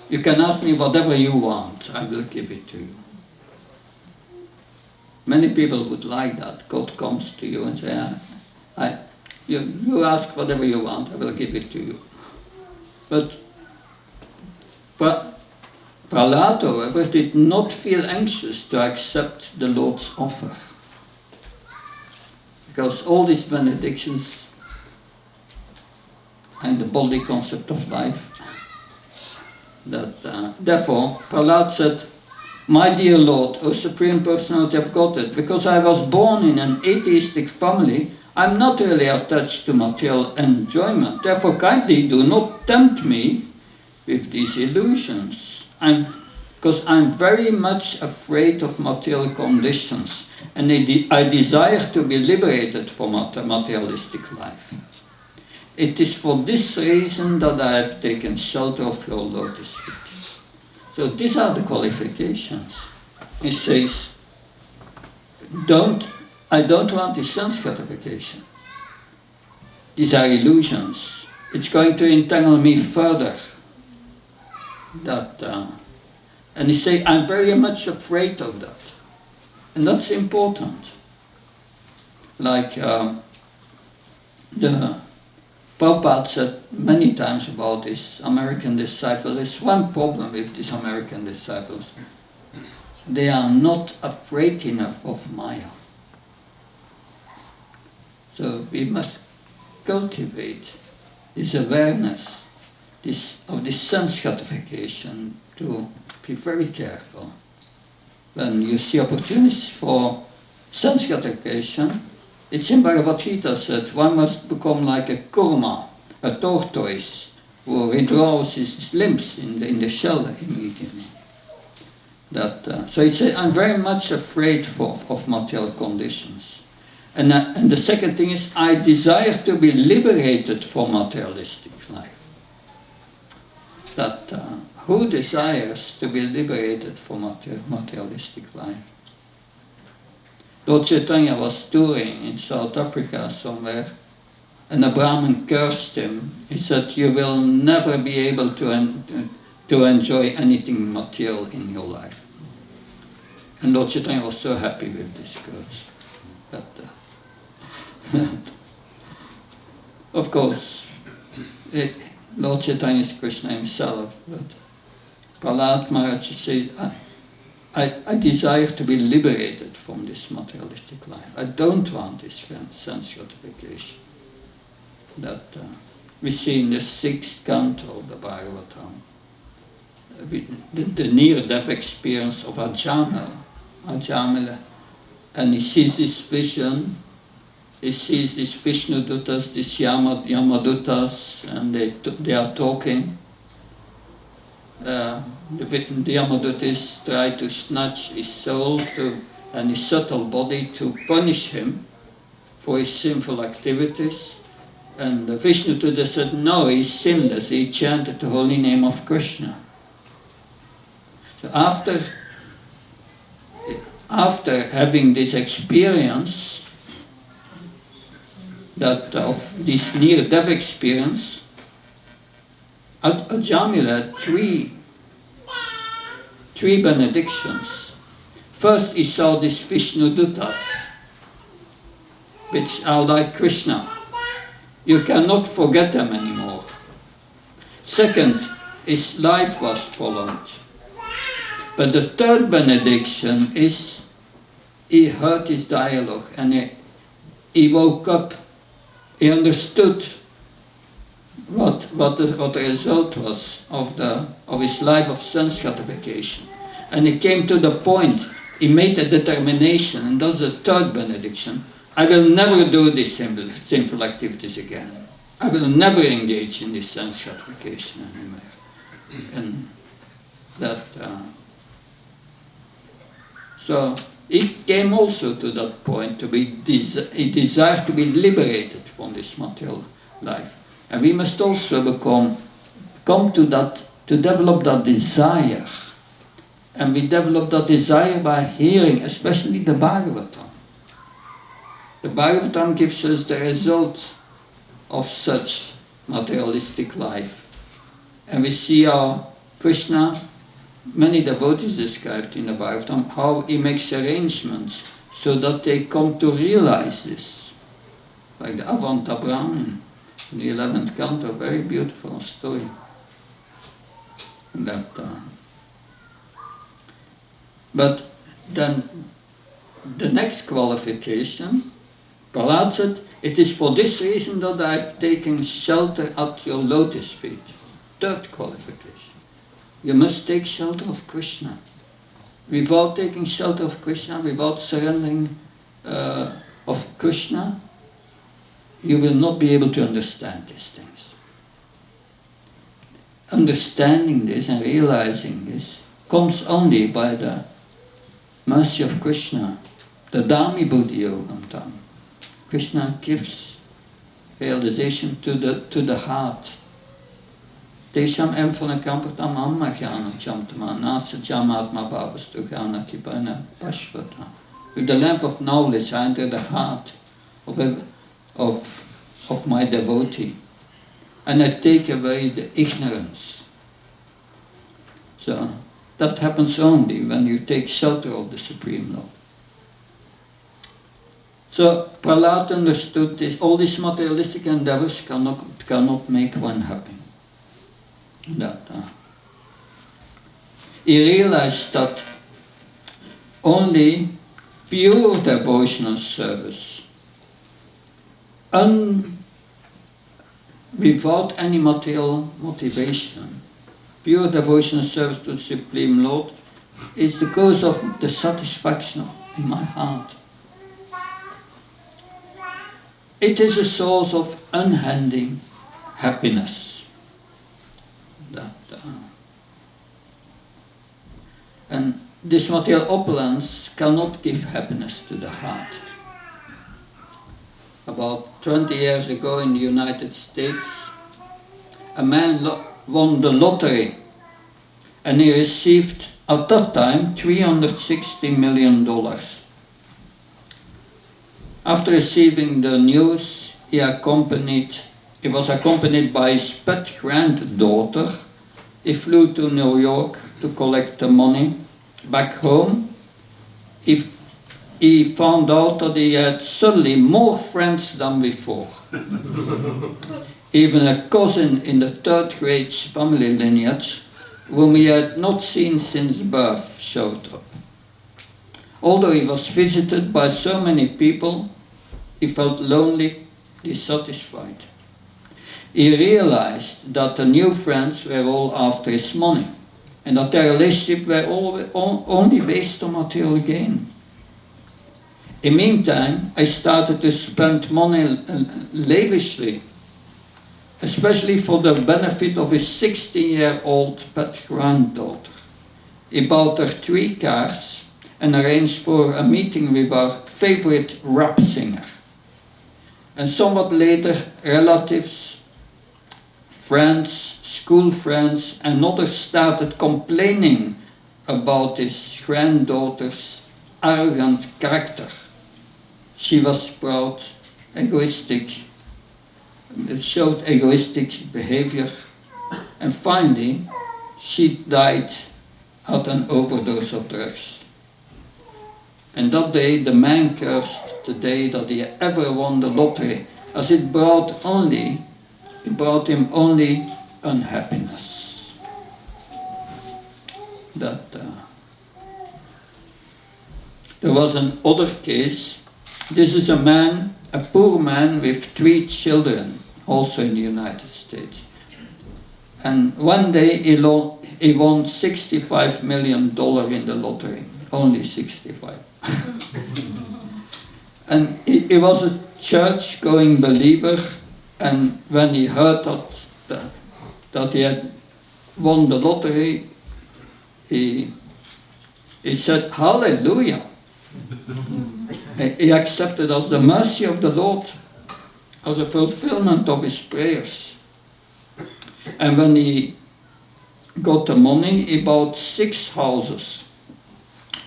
you can ask me whatever you want, I will give it to you. Many people would like that. God comes to you and say, you ask whatever you want, I will give it to you. But Prahlad, however, did not feel anxious to accept the Lord's offer. Because all these benedictions and the body concept of life, therefore, Prahlad said, my dear Lord, O Supreme Personality of Godhead, because I was born in an atheistic family, I'm not really attached to material enjoyment. Therefore, kindly do not tempt me with these illusions. Because I'm very much afraid of material conditions, and I desire to be liberated from materialistic life. It is for this reason that I have taken shelter of your lotus feet. So these are the qualifications. He says, I don't want this sense gratification. These are illusions. It's going to entangle me further. And he says, I'm very much afraid of that. And that's important. Like the Prabhupada said many times about his American disciples, there's one problem with these American disciples. They are not afraid enough of Maya. So we must cultivate this awareness of this sense gratification, to be very careful. When you see opportunities for sense gratification, it's in Bhagvat Gita said, one must become like a kurma, a tortoise, who withdraws his limbs in the shell immediately. So he said, I'm very much afraid of material conditions. And the second thing is, I desire to be liberated from materialistic life. Who desires to be liberated from materialistic life? Lord Chaitanya was touring in South Africa somewhere, and a Brahmin cursed him. He said, you will never be able to enjoy anything material in your life. And Lord Chaitanya was so happy with this curse. Of course, Lord Chaitanya is Krishna himself, but Prahlad Maharaj said, I desire to be liberated from this materialistic life. I don't want this sense gratification. We see in the 6th canto of the Bhagavatam, the near-death experience of Ajamila, and he sees this vision. He sees these Vishnudutas, these Yamadutas, and they are talking. The Yamadutas try to snatch his soul and his subtle body to punish him for his sinful activities. And the Vishnuduta said, no, he's sinless. He chanted the holy name of Krishna. So after having this experience, of this near-death experience, Ajamila had three benedictions. First, he saw these Vishnudutas, which are like Krishna. You cannot forget them anymore. Second, his life was prolonged. But the third benediction is he heard his dialogue and he woke up. He understood what the result was of his life of sense gratification. And he came to the point, he made a determination, and that's the third benediction. I will never do these sinful activities again. I will never engage in this sense gratification anymore. And that, so he came also to that point he desired to be liberated from this material life. And we must also come to that, to develop that desire. And we develop that desire by hearing, especially the Bhagavatam. The Bhagavatam gives us the result of such materialistic life. And we see how Krishna, many devotees described in the Bhagavatam, how he makes arrangements so that they come to realize this. Like the Avanta Brahman in the 11th canto, very beautiful story. That, but then the next qualification, Prahlad said, it is for this reason that I have taken shelter at your lotus feet. Third qualification. You must take shelter of Krishna. Without taking shelter of Krishna, without surrendering of Krishna, you will not be able to understand these things. Understanding this and realizing this comes only by the mercy of Krishna, the Dhammi Buddhi Yogam Tam. Krishna gives realization to the heart. Tesham emfana kampartam amma jnana chamtama nasa jamatma bhavastu jnana kipana pashvata. With the lamp of knowledge I enter the heart of my devotee, and I take away the ignorance. So that happens only when you take shelter of the Supreme Lord. So Prahlad understood this. All these materialistic endeavors cannot make one happy. That, he realized that only pure devotional service, without any material motivation, pure devotional service to the Supreme Lord is the cause of the satisfaction in my heart. It is a source of unending happiness. And this material opulence cannot give happiness to the heart. About 20 years ago in the United States, a man won the lottery, and he received at that time $360 million. After receiving the news, he was accompanied by his pet granddaughter. He flew to New York to collect the money. Back home, he found out that he had suddenly more friends than before. Even a cousin in the third grade family lineage, whom he had not seen since birth, showed up. Although he was visited by so many people, he felt lonely, dissatisfied. He realized that the new friends were all after his money, and that their relationship were only based on material gain. In the meantime, I started to spend money lavishly, especially for the benefit of his 16-year-old pet granddaughter. He bought her 3 cars and arranged for a meeting with our favorite rap singer. And somewhat later, relatives, friends, school friends, and others started complaining about his granddaughter's arrogant character. She was proud, egoistic, showed egoistic behavior, and finally she died at an overdose of drugs. And that day the man cursed the day that he ever won the lottery as it brought him only unhappiness. There was another case. This is a poor man with 3 children, also in the United States. And one day he won $65 million in the lottery, only 65. And he was a church-going believer, and when he heard that he had won the lottery, he said, "Hallelujah." He accepted as the mercy of the Lord, as a fulfillment of his prayers. And when he got the money, he bought 6 houses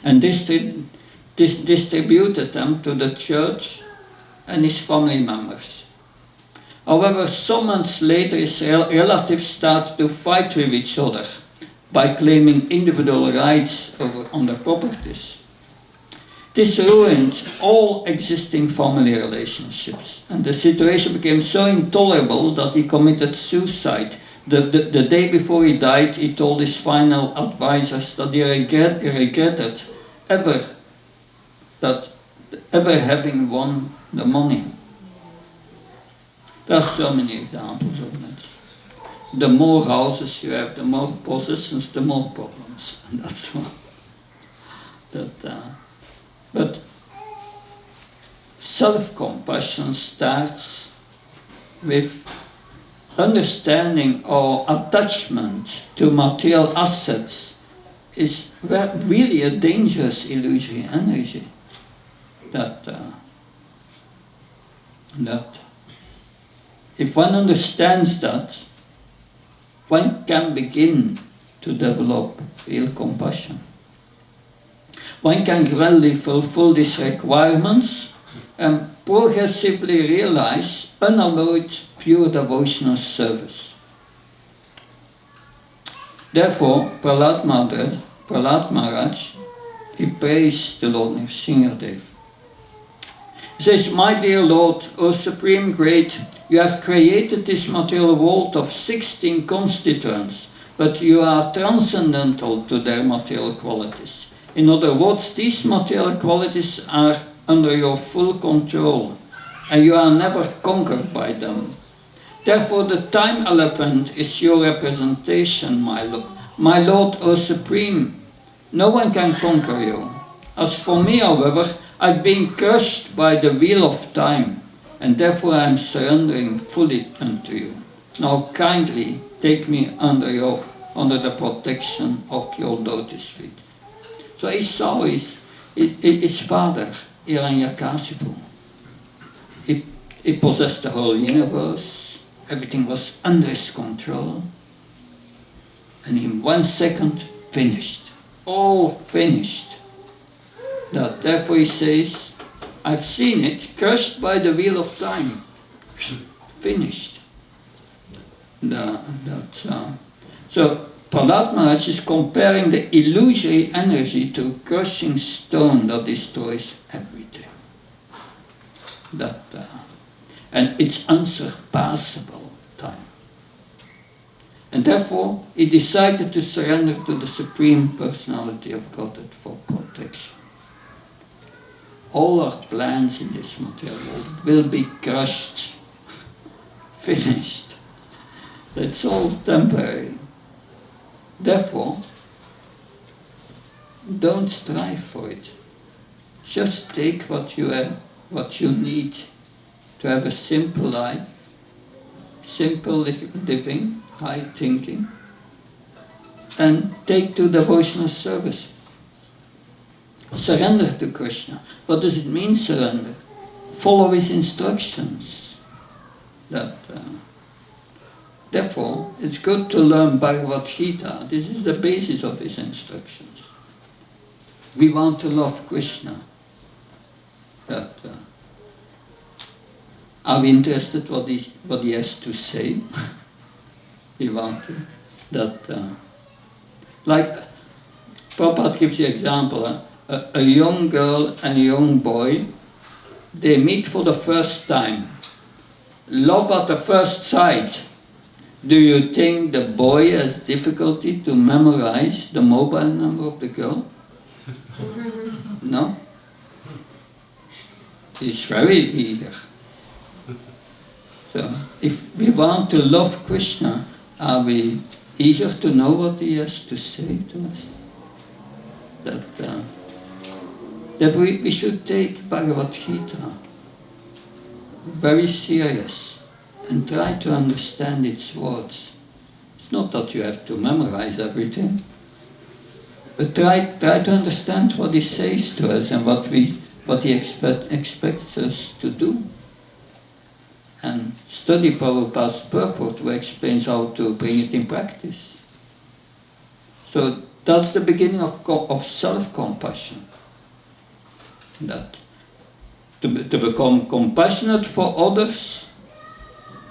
and distributed them to the church and his family members. However, some months later, his relatives started to fight with each other by claiming individual rights on their properties. This ruined all existing family relationships, and the situation became so intolerable that he committed suicide. The day before he died, he told his final advisors that he regretted ever having won the money. There are so many examples of that. The more houses you have, the more possessions, the more problems, and that's all. But self-compassion starts with understanding our attachment to material assets is really a dangerous illusory energy. That if one understands that, one can begin to develop real compassion. One can gradually fulfill these requirements and progressively realize unalloyed pure devotional service. Therefore, Prahlad Maharaj, he praised the Lord Nrsimhadev. He says, "My dear Lord, O Supreme Great, you have created this material world of 16 constituents, but you are transcendental to their material qualities. In other words, these material qualities are under your full control, and you are never conquered by them. Therefore, the time elephant is your representation, my Lord. My Lord, O Supreme, no one can conquer you. As for me, however, I've been crushed by the wheel of time, and therefore I am surrendering fully unto you. Now kindly take me under the protection of your lotus feet." So he saw his father, Hiranyakasipu. He possessed the whole universe. Everything was under his control. And in 1 second, finished. All finished. Therefore he says, "I've seen it, crushed by the wheel of time." Finished. So Prahlad Maharaj is comparing the illusory energy to a crushing stone that destroys everything. And it's unsurpassable time. And therefore, he decided to surrender to the Supreme Personality of Godhead for protection. All our plans in this material world will be crushed, finished. It's all temporary. Therefore, don't strive for it. Just take what you have, what you need to have a simple life, simple living, high thinking, and take to devotional service. Surrender to Krishna. What does it mean, surrender? Follow his instructions. Therefore, it's good to learn Bhagvat Gita. This is the basis of his instructions. We want to love Krishna. Are we interested what he has to say? We want to. Like Prabhupada gives you an example. A young girl and a young boy, they meet for the first time. love at the first sight. Do you think the boy has difficulty to memorize the mobile number of the girl? No? He's very eager. So, if we want to love Krishna, are we eager to know what he has to say to us? That we should take Bhagavad Gita very serious and try to understand its words. It's not that you have to memorize everything, but try to understand what he says to us and what he expects us to do. And study Prabhupada's purport, who explains how to bring it in practice. So that's the beginning of self-compassion. That to become compassionate for others,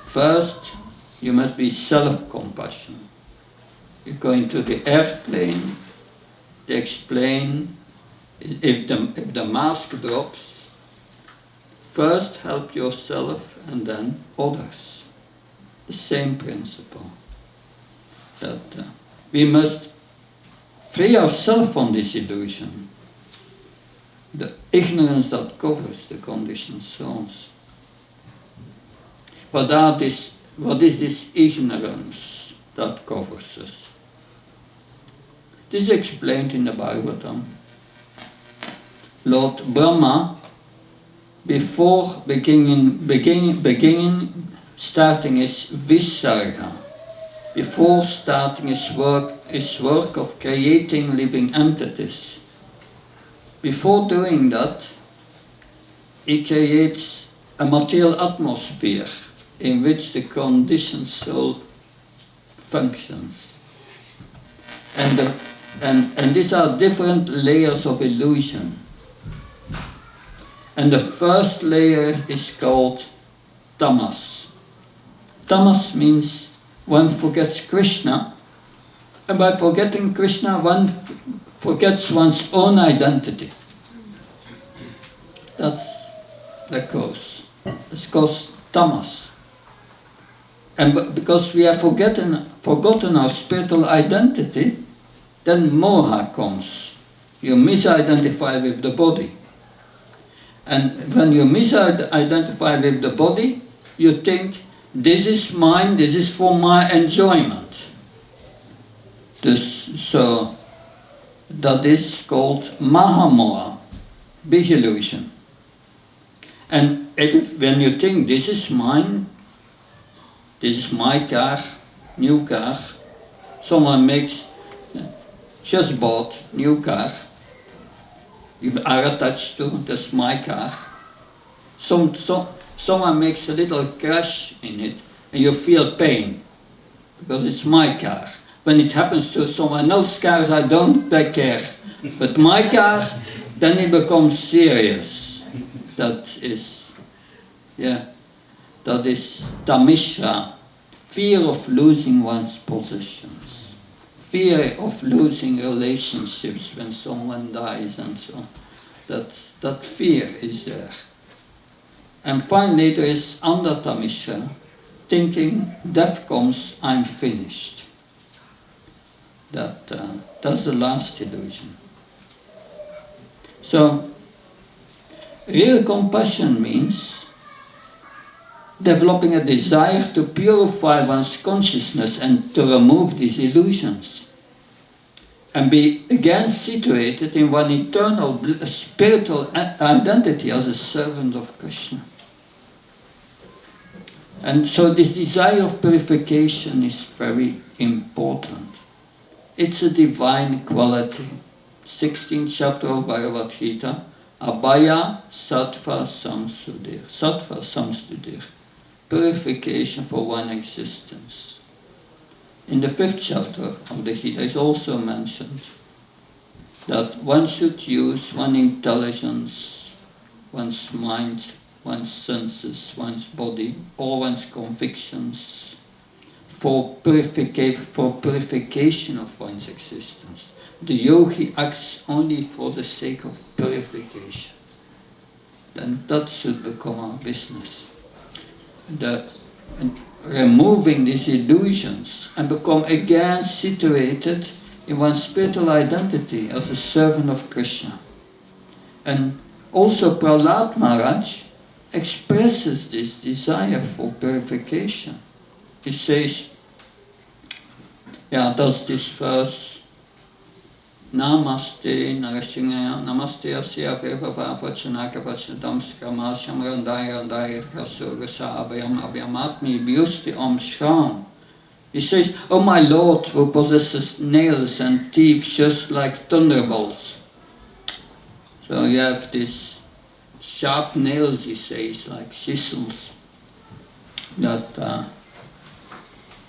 first you must be self-compassion. You go into the airplane, they explain if the mask drops, first help yourself and then others. The same principle. That we must free ourselves from this illusion. The ignorance that covers the conditioned souls. What is this ignorance that covers us? This is explained in the Bhagavatam. Lord Brahma, before starting his Visarga, before starting his work of creating living entities, before doing that, he creates a material atmosphere in which the conditioned soul functions. And these are different layers of illusion. And the first layer is called tamas. Tamas means one forgets Krishna, and by forgetting Krishna, one forgets one's own identity. That's the cause. It's called tamas. And because we have forgotten our spiritual identity, then moha comes. You misidentify with the body. And when you misidentify with the body, you think, this is mine, this is for my enjoyment. So that is called Mahamoha, big illusion. And when you think this is mine, this is my car, new car, someone just bought new car, you are attached to, that's my car. Someone makes a little crash in it and you feel pain because it's my car. When it happens to someone else's car, I don't take care. But my car, then it becomes serious. That is tamishra, fear of losing one's possessions, fear of losing relationships when someone dies and so on. That fear is there. And finally there is andatamisha, thinking death comes, I'm finished. That's the last illusion. So, real compassion means developing a desire to purify one's consciousness and to remove these illusions. And be again situated in one eternal spiritual identity as a servant of Krishna. And so this desire of purification is very important. It's a divine quality. 16th chapter of Bhagavad Gita, Abhaya Sattva Samsudir. Sattva Samsudir. Purification for one existence. In the 5th chapter of the Gita is also mentioned that one should use one's intelligence, one's mind, one's senses, one's body, all one's convictions for purification of one's existence. The yogi acts only for the sake of purification. Then that should become our business. removing these illusions and become again situated in one's spiritual identity as a servant of Krishna. And also Prahlad Maharaj expresses this desire for purification. He says, that's this verse, Namaste Narasingaya, Namaste Asya Prabhava Vachanaka Vachanadam Skramasyam Randaya Randaya Rasurasa Abhayam Abhyamatmi Bhyusti Om Shram. He says, "Oh my Lord, who possesses nails and teeth just like thunderbolts." So you have these sharp nails, he says, like chisels, that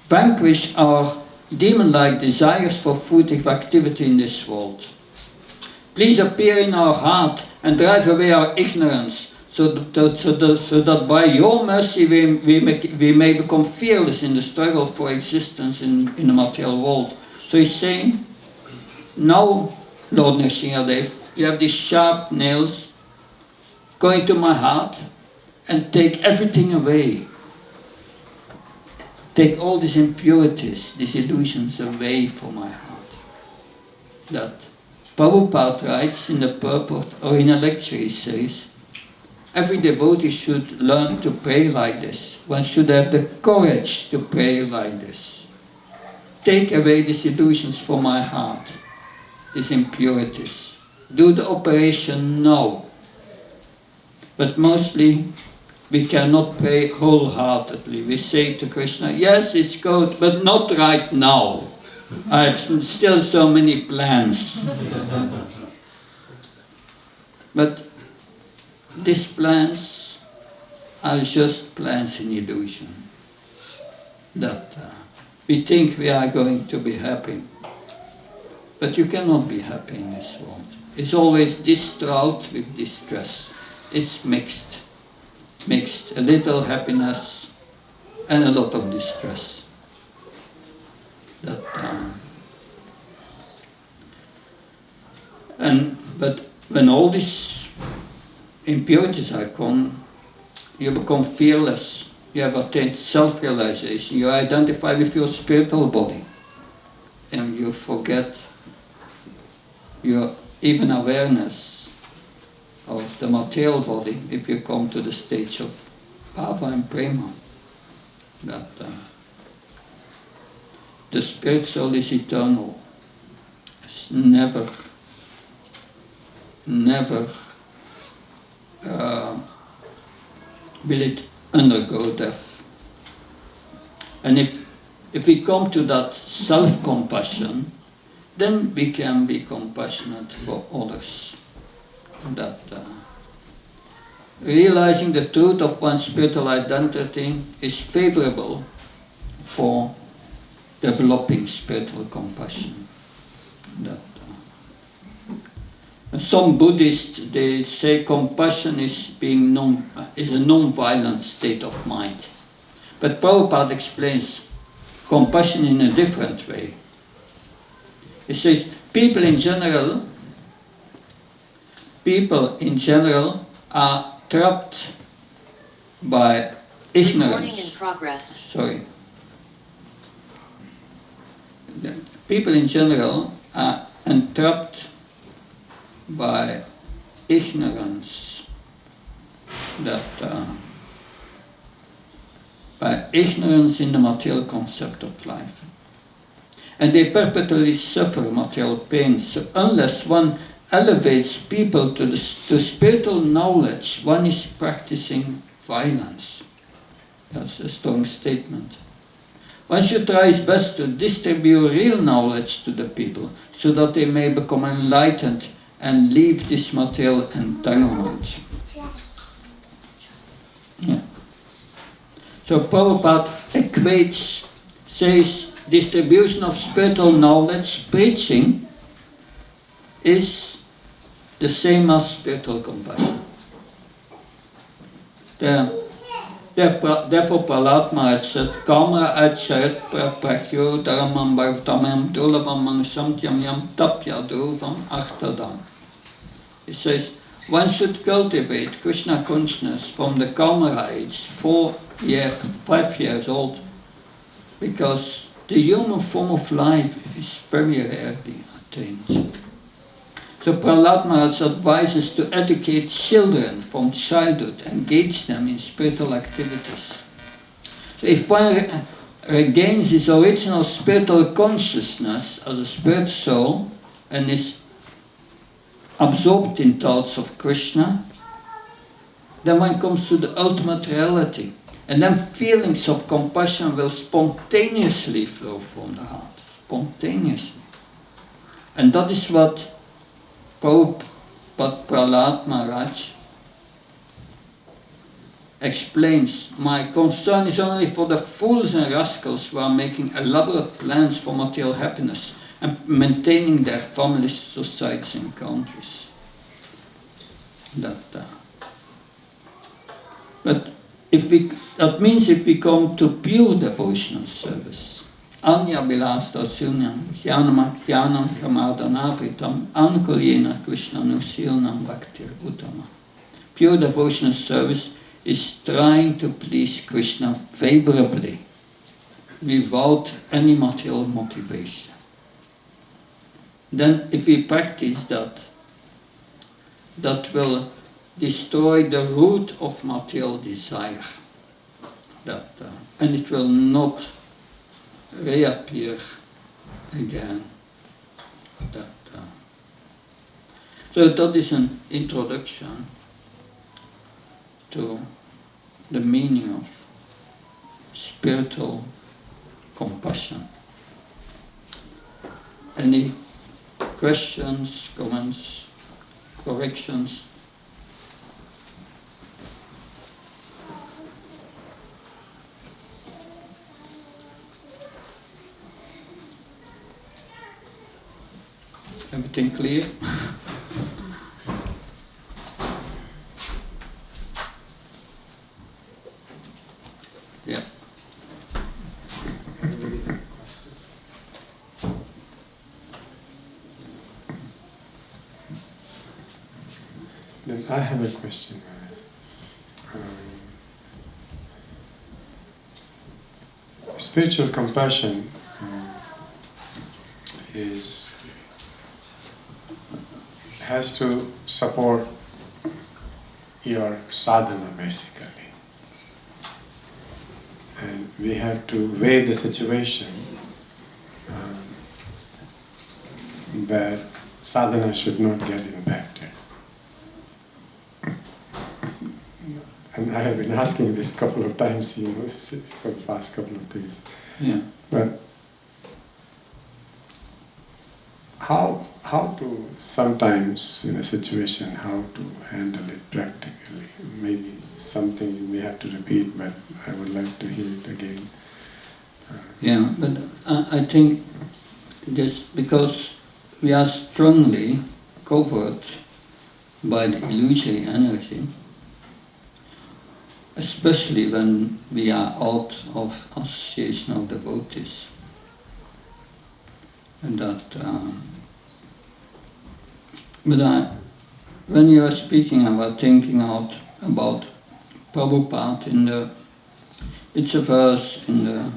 vanquish our demon-like desires for fruitive activity in this world. Please appear in our heart and drive away our ignorance, so that by your mercy we may become fearless in the struggle for existence in the material world. So he's saying, now, Lord Nrsimhadev, you have these sharp nails, go into my heart and take everything away. Take all these impurities, these illusions away from my heart. That Prabhupada writes in the purport, or in a lecture he says, every devotee should learn to pray like this. One should have the courage to pray like this. Take away these illusions from my heart, these impurities. Do the operation now. But mostly we cannot pray wholeheartedly. We say to Krishna, yes, it's good, but not right now. I have still so many plans. But these plans are just plans in illusion. That we think we are going to be happy. But you cannot be happy in this world. It's always distraught with distress. It's mixed. A little happiness and a lot of distress. But when all these impurities are gone, you become fearless. You have attained self-realization. You identify with your spiritual body, and you forget your even awareness of the material body if you come to the stage of bhava and prema. That the spirit soul is eternal. It's never will it undergo death. And if we come to that self-compassion, then we can be compassionate for others. That realizing the truth of one's spiritual identity is favorable for developing spiritual compassion. That some Buddhists, they say compassion is a non-violent state of mind. But Prabhupada explains compassion in a different way. He says people in general are trapped by ignorance. Recording in progress. Sorry. People in general are entrapped by ignorance. By ignorance in the material concept of life. And they perpetually suffer material pain. So unless one elevates people to spiritual knowledge, one is practicing violence. That's a strong statement. One should try his best to distribute real knowledge to the people so that they may become enlightened and leave this material entanglement. Yeah. So Prabhupada says distribution of spiritual knowledge, preaching, is the same as spiritual compassion. Therefore Prahlad Maharaj said, Kamara Acharit Prapakyo Dharamam Bhartamam Dulabam Manusam Tyam Tapya Dhruvam Artadam. He says, one should cultivate Krishna consciousness from the Karma age, 5 years old, because the human form of life is very rarely attained. So Prahlad Maharaj advises to educate children from childhood, engage them in spiritual activities. So if one regains his original spiritual consciousness as a spirit soul and is absorbed in thoughts of Krishna, then one comes to the ultimate reality. And then feelings of compassion will spontaneously flow from the heart. Spontaneously. And that is what Prahlad Maharaj explains. My concern is only for the fools and rascals who are making elaborate plans for material happiness and maintaining their families, societies and countries. But that means if we come to pure devotional service, Anya Bilasta Sunyam, Jnanam Kamadanavitam, Ankulyena Krishna Nusilnam Bhaktir Uttama. Pure devotional service is trying to please Krishna favorably, without any material motivation. Then if we practice that, that will destroy the root of material desire. And it will not reappear again. So that is an introduction to the meaning of spiritual compassion. Any questions, comments, corrections? Everything clear? Yeah. Then I have a question. Spiritual compassion has to support your sadhana basically. And we have to weigh the situation where sadhana should not get impacted. And I have been asking this a couple of times, for the past couple of days. Yeah. But how to sometimes in a situation, how to handle it practically? Maybe something you may have to repeat, but I would like to hear it again. Yeah, but I think this because we are strongly covered by the illusory energy, especially when we are out of association of devotees. And that, when you are speaking about thinking out about Prabhupada it's a verse in the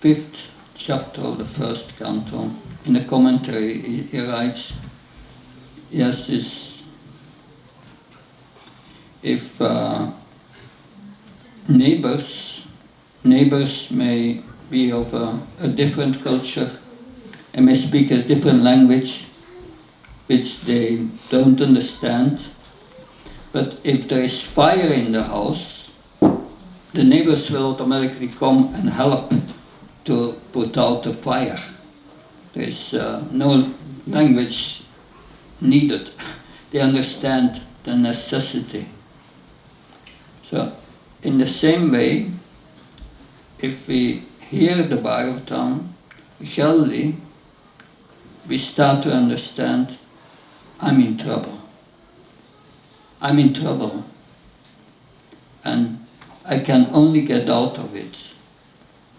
5th chapter of the 1st canto. In the commentary he writes, yes, if neighbors may be of a different culture and may speak a different language which they don't understand, but if there is fire in the house, the neighbors will automatically come and help to put out the fire. There is no language needed. They understand the necessity. So, in the same way, if we hear the Bhagavatam, gradually we start to understand, I'm in trouble. I'm in trouble. And I can only get out of it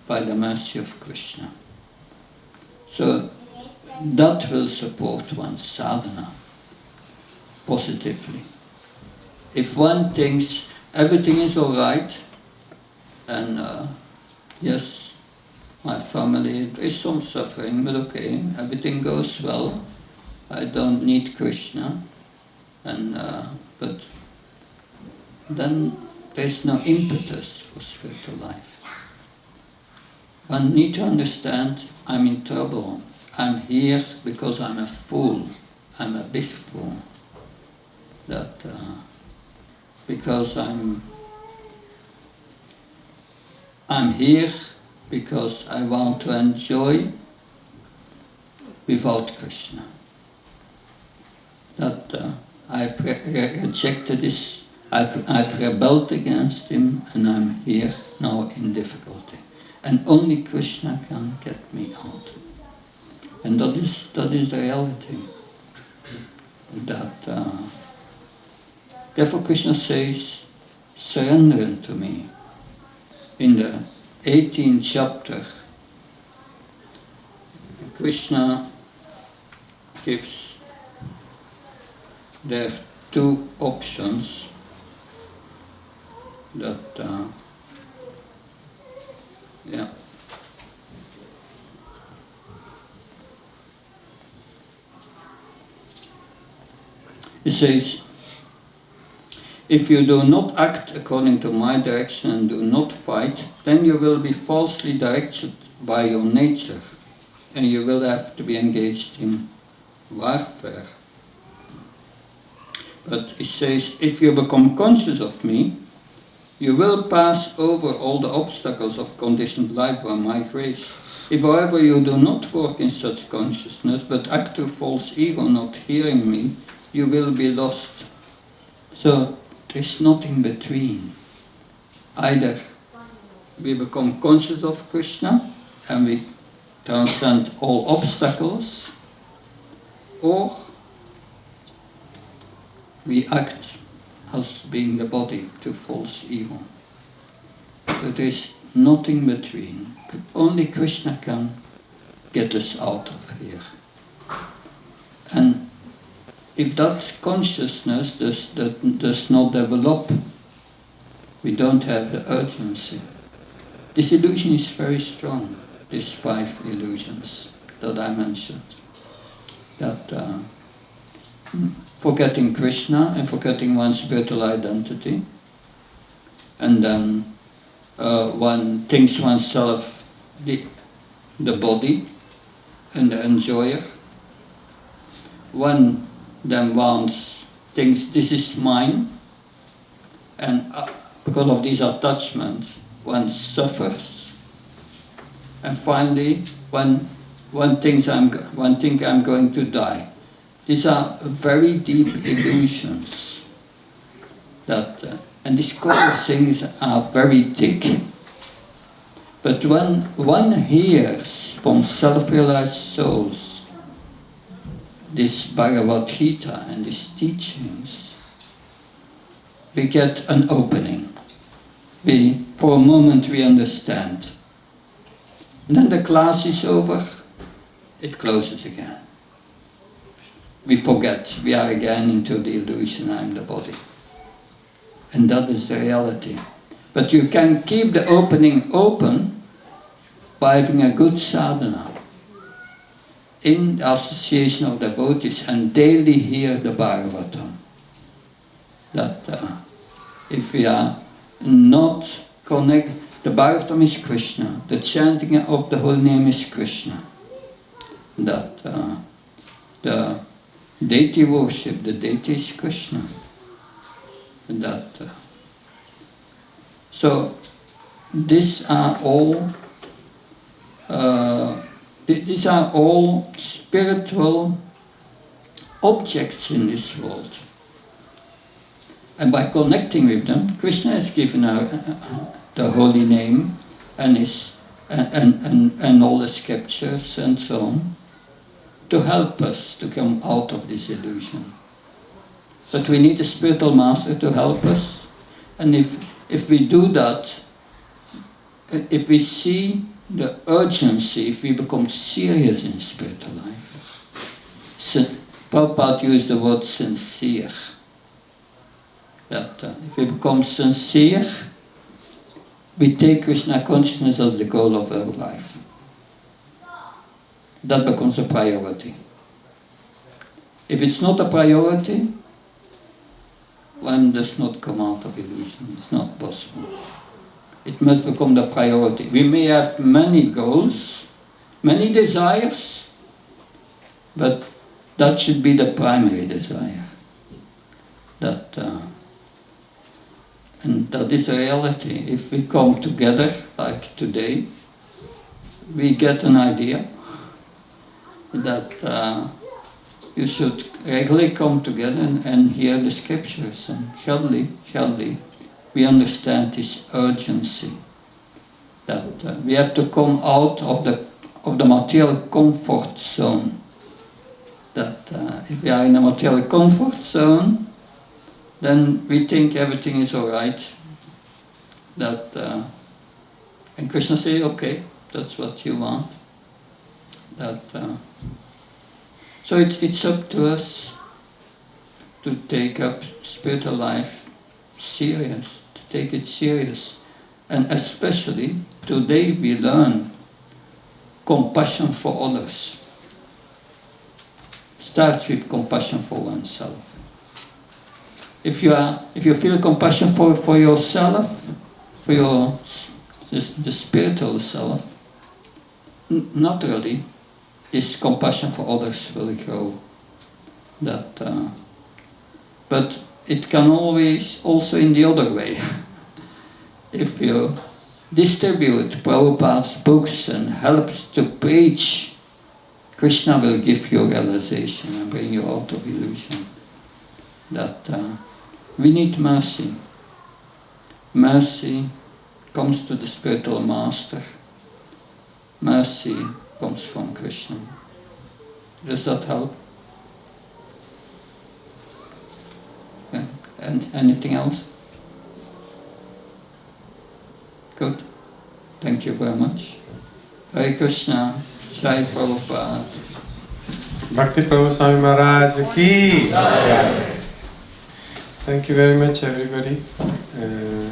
by the mercy of Krishna. So that will support one's sadhana. positively. If one thinks everything is all right, and yes, my family, there is some suffering, but okay, everything goes well. I don't need Krishna, and but then there's no impetus for spiritual life. One need to understand, I'm in trouble. I'm here because I'm a fool. I'm a big fool. That because I'm here because I want to enjoy without Krishna. That I've rejected this, I've rebelled against him, and I'm here now in difficulty. And only Krishna can get me out. And that is the reality. That therefore Krishna says, surrender to me. In the 18th chapter, Krishna gives there two options that He says, if you do not act according to my direction and do not fight, then you will be falsely directed by your nature, and you will have to be engaged in warfare. But he says, if you become conscious of me, you will pass over all the obstacles of conditioned life by my grace. If, however, you do not work in such consciousness, but act through false ego, not hearing me, you will be lost. So, there's nothing between. Either we become conscious of Krishna and we transcend all obstacles, or we act as being the body to false ego. So there's nothing between. Only Krishna can get us out of here. And if that consciousness does not develop, we don't have the urgency. This illusion is very strong, these 5 illusions that I mentioned. That forgetting Krishna and forgetting one's spiritual identity, and then one thinks oneself the body and the enjoyer. One then thinks this is mine, and because of these attachments, one suffers. And finally, one thinks I'm going to die. These are very deep illusions. And these core things are very thick. But when one hears from self-realized souls this Bhagvat Gita and these teachings, we get an opening. For a moment we understand. And then the class is over, it closes again. We forget, we are again into the illusion, I'm the body. And that is the reality. But you can keep the opening open by having a good sadhana in the association of devotees and daily hear the Bhagavatam. That if we are not connected, the Bhagavatam is Krishna, the chanting of the holy name is Krishna. That the deity worship, the deity is Krishna. That so these are all spiritual objects in this world. And by connecting with them, Krishna has given the holy name and all the scriptures and so on to help us to come out of this illusion. But we need a spiritual master to help us. And if we do that, if we see the urgency, if we become serious in spiritual life, Prabhupada used the word sincere. That if we become sincere, we take Krishna consciousness as the goal of our life. That becomes a priority. If it's not a priority, one does not come out of illusion. It's not possible. It must become the priority. We may have many goals, many desires, but that should be the primary desire. And that is a reality. If we come together, like today, we get an idea that you should regularly come together and hear the scriptures. And surely, we understand this urgency that we have to come out of the material comfort zone. That if we are in a material comfort zone, then we think everything is all right. And Krishna says, okay, that's what you want. So it's up to us to take up spiritual life serious, to take it serious. And especially, today we learn compassion for others. Starts with compassion for oneself. If you feel compassion for yourself, for the spiritual self, naturally, this compassion for others will grow. But it can always also in the other way. If you distribute Prabhupada's books and helps to preach, Krishna will give you realization and bring you out of illusion. We need mercy. Mercy comes to the spiritual master. Mercy comes from Krishna. Does that help? Yeah. And anything else? Good. Thank you very much. Hare Krishna. Jai Prabhupada. Bhakti Prabhu Swami Maharaj ki. Thank you very much, everybody.